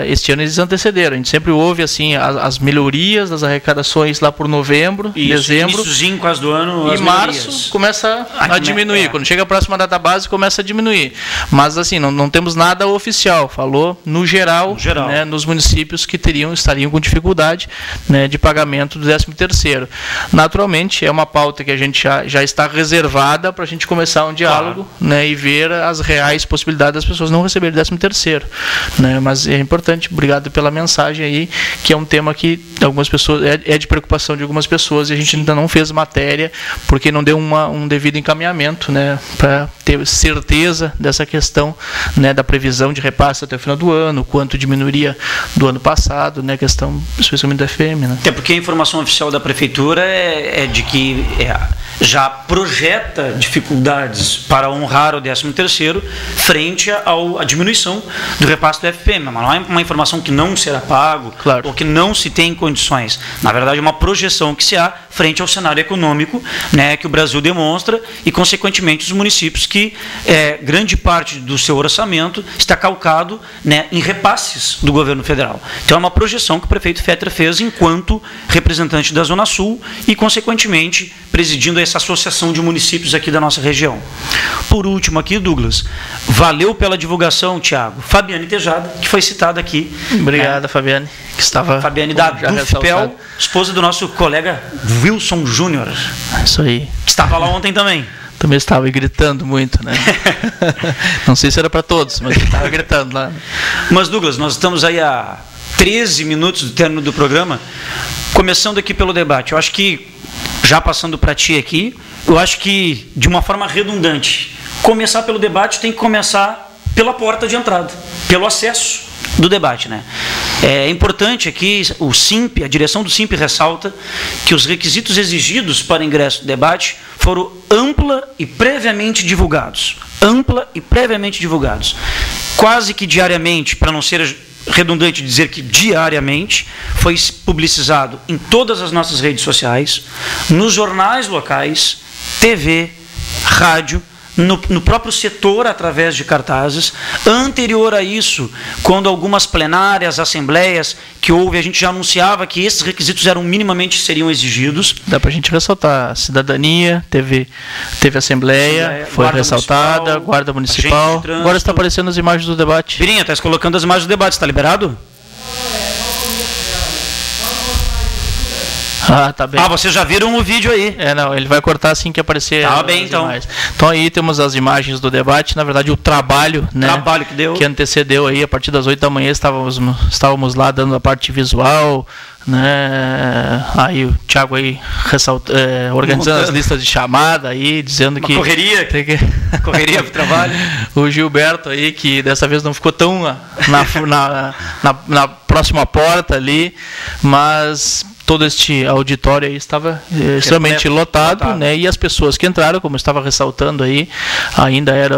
este ano eles antecederam, a gente sempre ouve assim, as melhorias das arrecadações lá por novembro, dezembro, iníciozinho quase do ano, e março começa a diminuir, quando chega a próxima data base começa a diminuir, mas assim, não temos nada oficial, falou no geral. Né, nos municípios que estariam com dificuldade, né, de pagamento do 13º. Naturalmente é uma pauta que a gente já está reservada para a gente começar um diálogo, né, e ver as reais possibilidades das pessoas não receberem 13º, né, mas mas é importante, obrigado pela mensagem aí, que é um tema que algumas pessoas, é de preocupação de algumas pessoas, e a gente ainda não fez matéria, porque não deu um devido encaminhamento, né, para ter certeza dessa questão, né, da previsão de repasse até o final do ano, quanto diminuiria do ano passado, né, questão especialmente da FM, né. Até porque a informação oficial da Prefeitura é de que já projeta dificuldades para honrar o 13º frente à diminuição do repasse do FPM. Mas não é uma informação que não será pago, claro, ou que não se tem condições. Na verdade, é uma projeção que se há frente ao cenário econômico, né, que o Brasil demonstra, e, consequentemente, os municípios que grande parte do seu orçamento está calcado, né, em repasses do governo federal. Então, é uma projeção que o prefeito Fetter fez enquanto representante da Zona Sul e, consequentemente, presidindo essa associação de municípios aqui da nossa região. Por último aqui, Douglas, valeu pela divulgação, Tiago. Fabiane Tejada, que foi citada aqui. Obrigada, Fabiane. Que estava, Fabiane da Dufpel, esposa do nosso colega Wilson Júnior. Isso aí. Que estava lá ontem também. Também estava gritando muito, né? Não sei se era para todos, mas estava gritando lá. Mas, Douglas, nós estamos aí a 13 minutos do término do programa, começando aqui pelo debate. Eu acho que, já passando para ti aqui, eu acho que, de uma forma redundante, começar pelo debate tem que começar pela porta de entrada, pelo acesso do debate, né? É importante aqui, o SIMP, a direção do SIMP ressalta que os requisitos exigidos para ingresso do debate foram ampla e previamente divulgados. Ampla e previamente divulgados. Quase que diariamente, para não ser redundante dizer que diariamente, foi publicizado em todas as nossas redes sociais, nos jornais locais, TV, rádio, no próprio setor, através de cartazes. Anterior a isso, quando algumas plenárias, assembleias que houve, a gente já anunciava que esses requisitos minimamente seriam exigidos. Dá para a gente ressaltar: cidadania, teve assembleia, foi ressaltada, guarda municipal. Agora está aparecendo as imagens do debate. Birinha, está colocando as imagens do debate, está liberado? Ah, tá bem. Ah, vocês já viram o vídeo aí? Não, ele vai cortar assim que aparecer. Tá bem, então. Imagens. Então aí temos as imagens do debate, na verdade o trabalho, né? Trabalho que deu. Que antecedeu aí, a partir das 8 da manhã estávamos lá dando a parte visual, né? Aí o Thiago aí organizando as listas de chamada aí, dizendo uma que correria para o trabalho. O Gilberto aí, que dessa vez não ficou tão na próxima porta ali, mas todo este auditório aí estava extremamente lotado, né? E as pessoas que entraram, como eu estava ressaltando aí, ainda era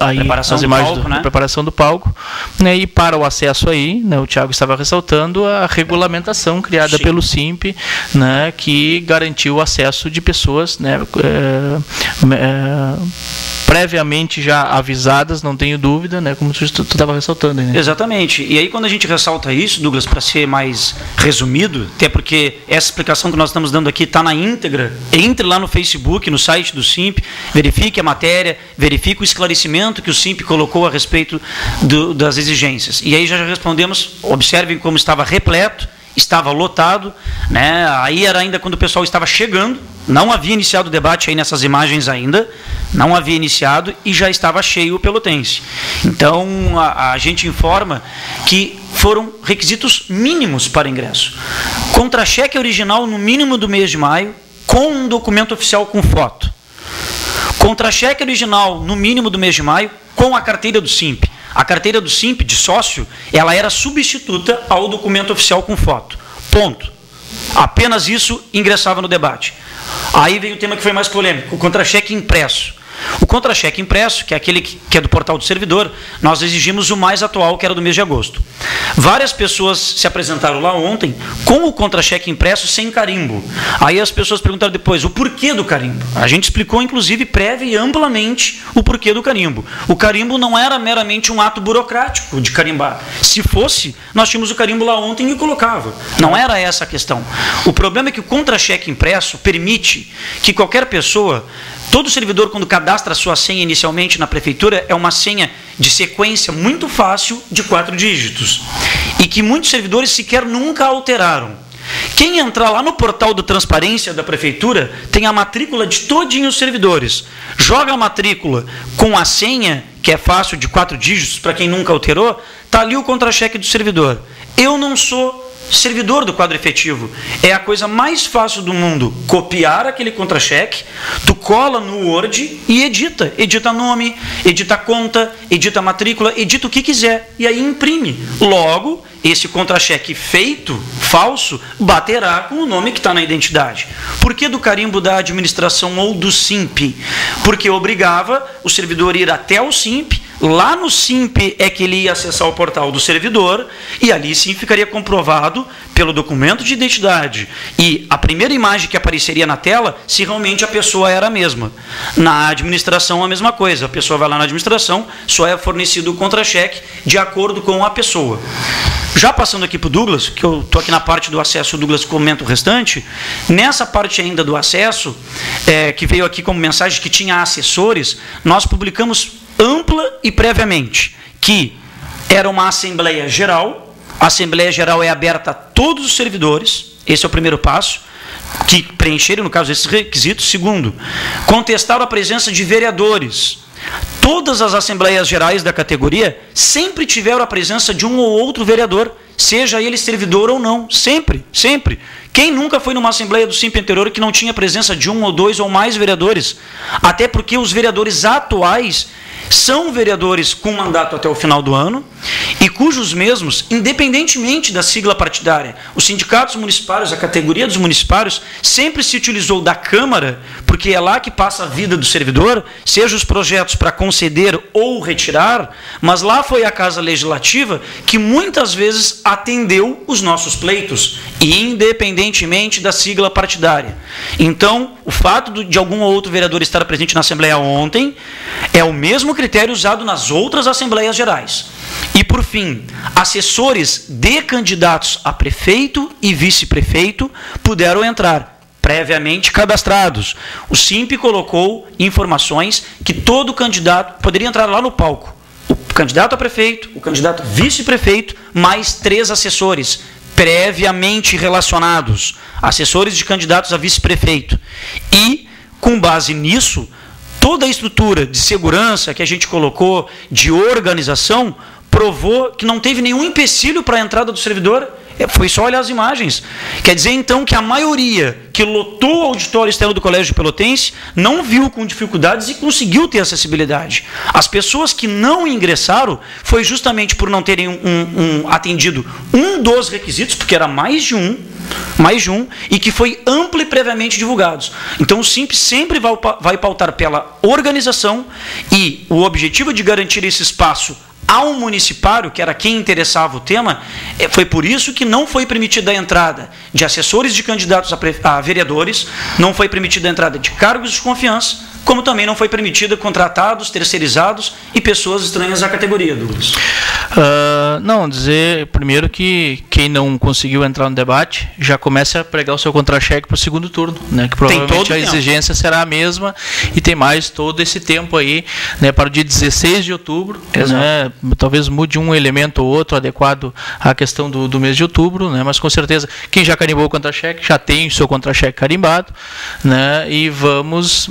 aí as imagens da preparação do palco, né? E para o acesso aí, né, o Thiago estava ressaltando a regulamentação criada pelo SIMP, né, que garantiu o acesso de pessoas, né, previamente já avisadas, não tenho dúvida, né, como tu estava ressaltando aí, né? Exatamente. E aí, quando a gente ressalta isso, Douglas, para ser mais resumido, até porque essa explicação que nós estamos dando aqui está na íntegra, entre lá no Facebook, no site do SIMP, verifique a matéria, verifique o esclarecimento que o SIMP colocou a respeito das exigências. E aí já respondemos, observem como estava repleto, estava lotado, né? Aí era ainda quando o pessoal estava chegando, não havia iniciado o debate aí nessas imagens ainda, não havia iniciado e já estava cheio o pelotense. Então, a gente informa que foram requisitos mínimos para ingresso. Contra-cheque original no mínimo do mês de maio, com um documento oficial com foto. Contra-cheque original no mínimo do mês de maio, com a carteira do SIMP. A carteira do SIMP, de sócio, ela era substituta ao documento oficial com foto. Ponto. Apenas isso ingressava no debate. Aí veio o tema que foi mais polêmico, o contra-cheque impresso. O contra-cheque impresso, que é aquele que é do portal do servidor, nós exigimos o mais atual, que era do mês de agosto. Várias pessoas se apresentaram lá ontem com o contra-cheque impresso sem carimbo. Aí as pessoas perguntaram depois o porquê do carimbo. A gente explicou, inclusive, prévia e amplamente o porquê do carimbo. O carimbo não era meramente um ato burocrático de carimbar. Se fosse, nós tínhamos o carimbo lá ontem e colocava. Não era essa a questão. O problema é que o contra-cheque impresso permite que qualquer pessoa... Todo servidor, quando cadastra a sua senha inicialmente na prefeitura, é uma senha de sequência muito fácil de 4 dígitos. E que muitos servidores sequer nunca alteraram. Quem entrar lá no portal da transparência da prefeitura tem a matrícula de todinhos os servidores. Joga a matrícula com a senha, que é fácil, de 4 dígitos, para quem nunca alterou, está ali o contra-cheque do servidor. Eu não sou servidor do quadro efetivo. É a coisa mais fácil do mundo. Copiar aquele contra-cheque, tu cola no Word e edita. Edita nome, edita conta, edita matrícula, edita o que quiser. E aí imprime. Logo, esse contra-cheque feito, falso, baterá com o nome que está na identidade. Por que do carimbo da administração ou do SIMP? Porque obrigava o servidor a ir até o SIMP. Lá no SIMP é que ele ia acessar o portal do servidor e ali sim ficaria comprovado pelo documento de identidade e a primeira imagem que apareceria na tela se realmente a pessoa era a mesma. Na administração a mesma coisa, a pessoa vai lá na administração, só é fornecido o contra-cheque de acordo com a pessoa. Já passando aqui para o Douglas, que eu estou aqui na parte do acesso, o Douglas comenta o restante, nessa parte ainda do acesso, que veio aqui como mensagem que tinha assessores, nós publicamos ampla e previamente, que era uma Assembleia Geral. A Assembleia Geral é aberta a todos os servidores, esse é o primeiro passo, que preencherem, no caso, esses requisitos. Segundo, contestar a presença de vereadores. Todas as Assembleias Gerais da categoria sempre tiveram a presença de um ou outro vereador, seja ele servidor ou não, sempre, sempre. Quem nunca foi numa Assembleia do SIMP anterior que não tinha presença de um ou dois ou mais vereadores? Até porque os vereadores atuais são vereadores com mandato até o final do ano e cujos mesmos, independentemente da sigla partidária, os sindicatos municipários, a categoria dos municipários, sempre se utilizou da Câmara, porque é lá que passa a vida do servidor, seja os projetos para conceder ou retirar, mas lá foi a Casa Legislativa que muitas vezes atendeu os nossos pleitos, independentemente da sigla partidária. Então, o fato de algum ou outro vereador estar presente na Assembleia ontem é o mesmo critério usado nas outras Assembleias Gerais. E, por fim, assessores de candidatos a prefeito e vice-prefeito puderam entrar, previamente cadastrados. O SIMP colocou informações que todo candidato poderia entrar lá no palco. O candidato a prefeito, o candidato a vice-prefeito, mais 3 assessores previamente relacionados, assessores de candidatos a vice-prefeito. E, com base nisso, toda a estrutura de segurança que a gente colocou, de organização, provou que não teve nenhum empecilho para a entrada do servidor. Foi só olhar as imagens. Quer dizer, então, que a maioria que lotou o auditório externo do Colégio Pelotense não viu com dificuldades e conseguiu ter acessibilidade. As pessoas que não ingressaram foi justamente por não terem atendido um dos requisitos, porque era mais de um, e que foi amplo e previamente divulgados. Então, o SIMP sempre vai pautar pela organização e o objetivo de garantir esse espaço ao municipário, que era quem interessava o tema, foi por isso que não foi permitida a entrada de assessores de candidatos a vereadores, não foi permitida a entrada de cargos de confiança, como também não foi permitida contratados, terceirizados e pessoas estranhas à categoria, Douglas. Não, dizer primeiro que quem não conseguiu entrar no debate já começa a pregar o seu contra-cheque para o segundo turno, né, que provavelmente a exigência será a mesma e tem mais todo esse tempo aí, né, para o dia 16 de outubro, né, talvez mude um elemento ou outro adequado à questão do mês de outubro, né, mas com certeza quem já carimbou o contra-cheque já tem o seu contra-cheque carimbado, né, e vamos...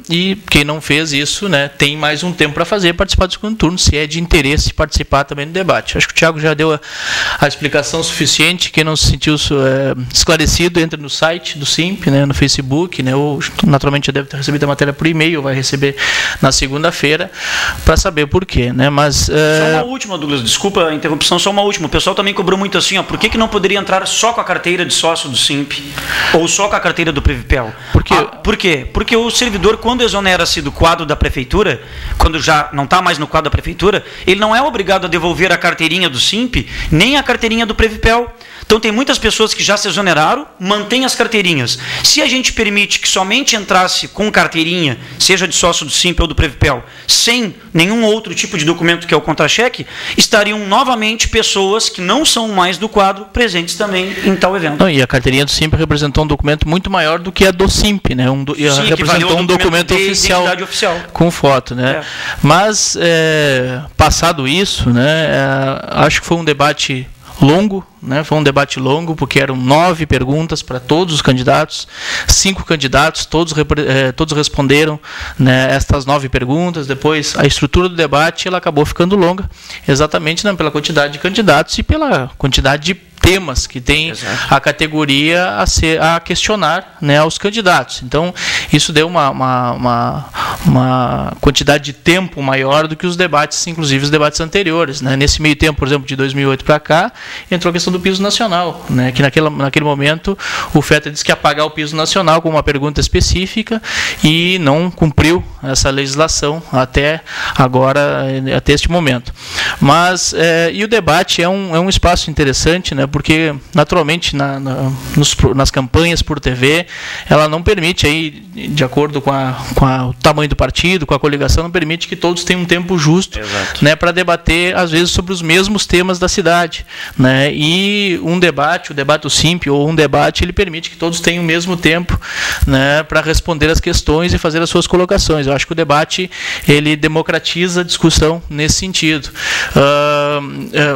e quem não fez isso, né, tem mais um tempo para fazer, participar do segundo turno, se é de interesse participar também do debate. Acho que o Thiago já deu a explicação suficiente. Quem não se sentiu esclarecido, entra no site do SIMP, né, no Facebook, né, ou naturalmente já deve ter recebido a matéria por e-mail, vai receber na segunda-feira para saber por quê, né, mas... Só uma última, Douglas, desculpa a interrupção, só uma última. O pessoal também cobrou muito assim, por que não poderia entrar só com a carteira de sócio do SIMP ou só com a carteira do Previpel? Por quê? Porque o servidor, quando exonera-se do quadro da prefeitura, quando já não está mais no quadro da prefeitura, ele não é obrigado a devolver a carteirinha do SIMP, nem a carteirinha do Previpel. Então tem muitas pessoas que já se exoneraram, mantêm as carteirinhas. Se a gente permite que somente entrasse com carteirinha, seja de sócio do SIMP ou do Previpel, sem nenhum outro tipo de documento que é o contra-cheque, estariam novamente pessoas que não são mais do quadro presentes também em tal evento. Não, e a carteirinha do SIMP representou um documento muito maior do que a do SIMP, né? Sim, representou um documento oficial com foto, né? Mas passado isso, né? Acho que foi um debate longo, né? Foi um debate longo, porque eram 9 perguntas para todos os candidatos, 5 candidatos, todos responderam, né, estas 9 perguntas. Depois, a estrutura do debate ela acabou ficando longa, exatamente, né, pela quantidade de candidatos e pela quantidade de temas que tem a categoria a questionar, né, aos candidatos. Então, isso deu uma quantidade de tempo maior do que os debates, inclusive os debates anteriores, né? Nesse meio tempo, por exemplo, de 2008 para cá, entrou a questão do piso nacional, né? Que naquele momento o FETA disse que ia pagar o piso nacional com uma pergunta específica e não cumpriu essa legislação até agora, até este momento. Mas, e o debate é um espaço interessante, né? Porque, naturalmente, nas campanhas por TV, ela não permite, aí, de acordo com o tamanho do partido, com a coligação, não permite que todos tenham um tempo justo, né, para debater, às vezes, sobre os mesmos temas da cidade, né? E o debate do SIMP, ou um debate, ele permite que todos tenham o mesmo tempo, né, para responder as questões e fazer as suas colocações. Eu acho que o debate, ele democratiza a discussão nesse sentido.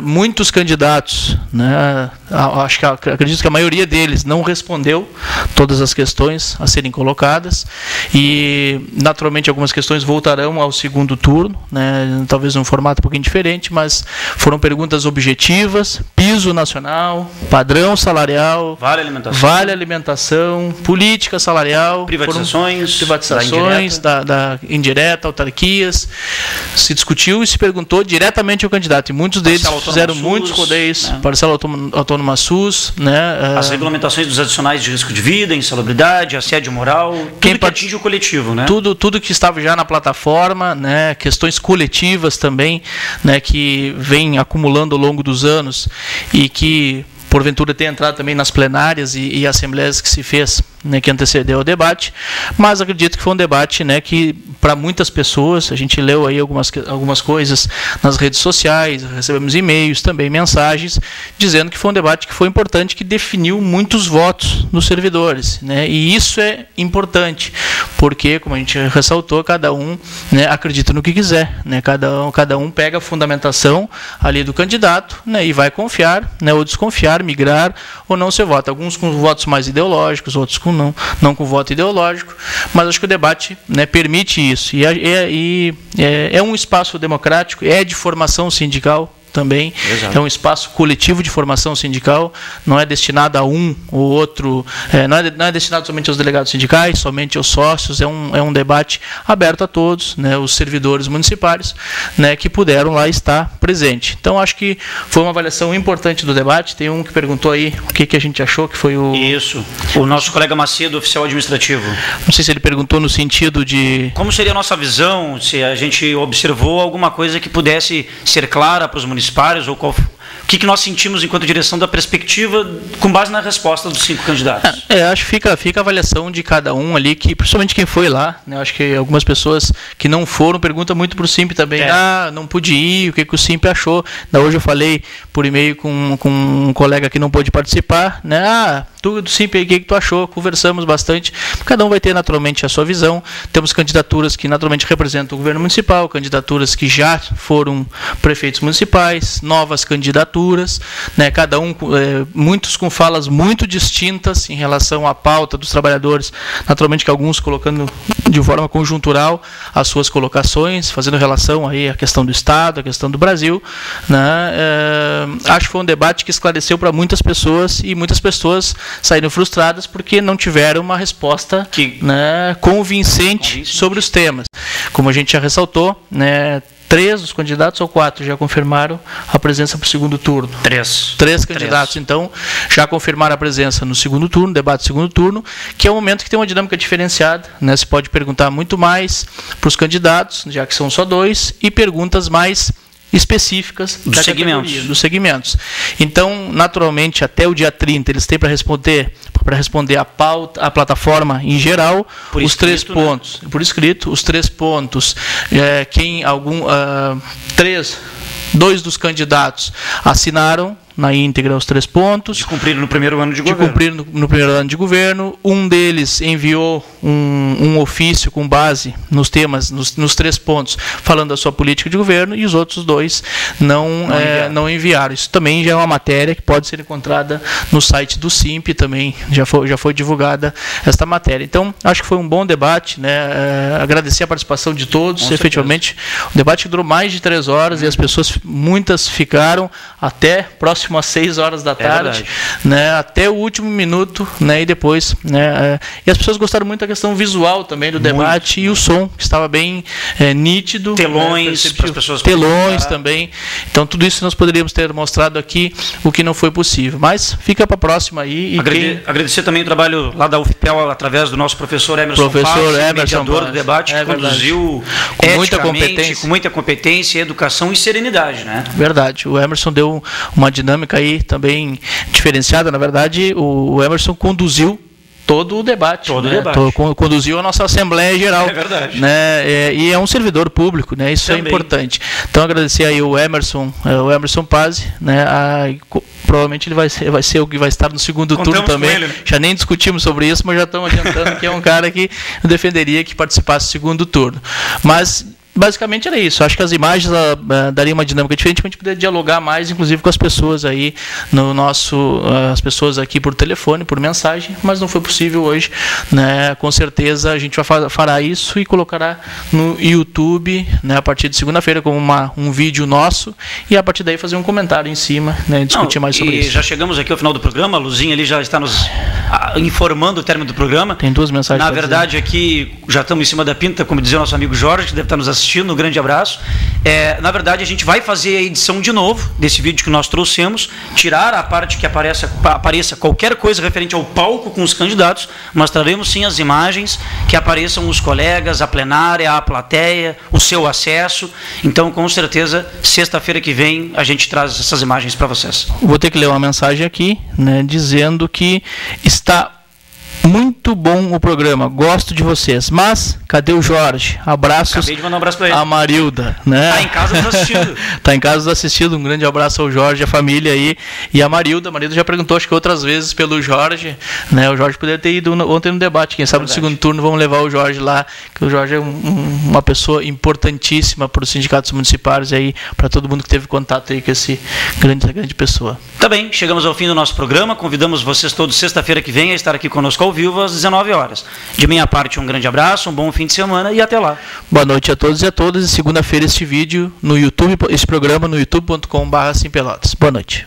Muitos candidatos, né, acredito que a maioria deles não respondeu todas as questões a serem colocadas e, naturalmente, algumas questões voltarão ao segundo turno, né, talvez num formato um pouquinho diferente, mas foram perguntas objetivas: piso nacional, padrão salarial, vale alimentação, política salarial, privatizações da indireta, autarquias. Se discutiu e se perguntou diretamente ao candidato, e muitos deles fizeram muitos rodeios, né? Parcela autônoma SUS, né? As regulamentações dos adicionais de risco de vida, insalubridade, assédio moral, tudo que atinge o coletivo, né? Tudo que estava já na plataforma, né? Questões coletivas também, né? Que vem acumulando ao longo dos anos e que, porventura, tem entrado também nas plenárias e assembleias que se fez, né, que antecedeu o debate, mas acredito que foi um debate, né, que para muitas pessoas, a gente leu aí algumas coisas nas redes sociais, recebemos e-mails, também mensagens, dizendo que foi um debate que foi importante, que definiu muitos votos dos servidores, né, e isso é importante, porque, como a gente ressaltou, cada um, né, acredita no que quiser, né, cada um pega a fundamentação ali do candidato, né, e vai confiar, né, ou desconfiar, migrar ou não seu voto. Alguns com votos mais ideológicos, outros com não com voto ideológico, mas acho que o debate, né, permite isso. E é um espaço democrático, é de formação sindical também. Exato. É um espaço coletivo de formação sindical, não é destinado a um ou outro, não é destinado somente aos delegados sindicais, somente aos sócios, é um debate aberto a todos, né, os servidores municipais, né, que puderam lá estar presente. Então, acho que foi uma avaliação importante do debate. Tem um que perguntou aí o que a gente achou, que foi o... Isso, o nosso colega Macedo, oficial administrativo. Não sei se ele perguntou no sentido de... Como seria a nossa visão, se a gente observou alguma coisa que pudesse ser clara para os municípios, ou o que nós sentimos enquanto direção da perspectiva com base na resposta dos 5 candidatos? Acho que fica a avaliação de cada um ali, que principalmente quem foi lá, né, acho que algumas pessoas que não foram perguntam muito para o SIMP também, não pude ir, o que o SIMP achou. Hoje eu falei por e-mail com um colega que não pôde participar, né, do SIMP aí, o que tu achou? Conversamos bastante, cada um vai ter naturalmente a sua visão. Temos candidaturas que naturalmente representam o governo municipal, candidaturas que já foram prefeitos municipais, novas candidaturas, né, cada um, muitos com falas muito distintas em relação à pauta dos trabalhadores, naturalmente que alguns colocando de forma conjuntural as suas colocações, fazendo relação aí à questão do Estado, à questão do Brasil, né. Acho que foi um debate que esclareceu para muitas pessoas, e muitas pessoas saíram frustradas porque não tiveram uma resposta, né, convincente sobre os temas. Como a gente já ressaltou, né, 3 dos candidatos ou 4 já confirmaram a presença para o segundo turno. 3 candidatos, então, já confirmaram a presença no segundo turno, debate do segundo turno, que é um momento que tem uma dinâmica diferenciada, né? Se pode perguntar muito mais para os candidatos, já que são só 2, e perguntas mais específicas dos segmentos. Então, naturalmente, até o dia 30, eles têm para responder a pauta, a plataforma em geral, os 3 pontos. Né? Por escrito, os 3 pontos. Dois dos candidatos assinaram na íntegra os 3 pontos. De cumprir no primeiro ano de governo. Um deles enviou um ofício com base nos temas, nos 3 pontos, falando da sua política de governo, e os outros 2 não enviaram. Isso também já é uma matéria que pode ser encontrada no site do SIMP, também já foi divulgada esta matéria. Então, acho que foi um bom debate, né? Agradecer a participação de todos. Com efetivamente, o debate durou mais de 3 horas e as pessoas, muitas ficaram até próximo às 6 horas da tarde, né? Até o último minuto, né? E depois, né? E as pessoas gostaram muito da questão visual também do debate e o som, que estava bem nítido. Telões, né? para as pessoas telões também. Então, tudo isso nós poderíamos ter mostrado aqui, o que não foi possível. Mas fica para a próxima aí. E agradecer também o trabalho lá da UFPEL, através do nosso professor Emerson Paz, mediador do debate, que conduziu com muita competência, educação e serenidade, né? Verdade. O Emerson deu uma dinâmica aí também diferenciada. Na verdade, o Emerson conduziu todo o debate. Conduziu a nossa Assembleia Geral. É verdade. Né? E é um servidor público, né? Isso também é importante. Então, agradecer aí o Emerson Paz, né? Provavelmente ele vai ser o que vai estar no segundo turno também. Ele, né? Já nem discutimos sobre isso, mas já estamos adiantando que é um cara que defenderia que participasse do segundo turno. Mas basicamente era isso. Acho que as imagens dariam uma dinâmica diferente, para a gente poder dialogar mais, inclusive com as pessoas aí as pessoas aqui por telefone, por mensagem, mas não foi possível hoje, né? Com certeza a gente fará isso e colocará no YouTube, né, a partir de segunda-feira, como um vídeo nosso, e a partir daí fazer um comentário em cima, né, discutir mais sobre isso. Já chegamos aqui ao final do programa, a Luzinha ali já está nos informando o término do programa. Tem 2 mensagens. Na verdade, aqui já estamos em cima da pinta, como dizia o nosso amigo Jorge, que deve estar nos assistindo. Um grande abraço. Na verdade, a gente vai fazer a edição de novo desse vídeo que nós trouxemos, tirar a parte que apareça qualquer coisa referente ao palco com os candidatos, mas traremos sim as imagens, que apareçam os colegas, a plenária, a plateia, o seu acesso. Então, com certeza, sexta-feira que vem a gente traz essas imagens para vocês. Vou ter que ler uma mensagem aqui, né, dizendo que está muito bom o programa, gosto de vocês, mas cadê o Jorge? Abraços. Acabei de mandar um abraço para ele. A Marilda, né? Está em casa nos assistindo. Está em casa nos assistindo. Um grande abraço ao Jorge, a família aí. E a Marilda. A Marilda já perguntou, acho que outras vezes, pelo Jorge, né? O Jorge poderia ter ido ontem no debate. Quem sabe no segundo turno vamos levar o Jorge lá, que o Jorge é uma pessoa importantíssima para os sindicatos municipais aí, para todo mundo que teve contato aí com essa grande pessoa. Tá bem, chegamos ao fim do nosso programa. Convidamos vocês todos sexta-feira que vem a estar aqui conosco ao vivo às 19 horas. De minha parte, um grande abraço, um bom fim de semana e até lá. Boa noite a todos e a todas. E segunda-feira este vídeo no YouTube, esse programa no youtube.com/simpelotas. Boa noite.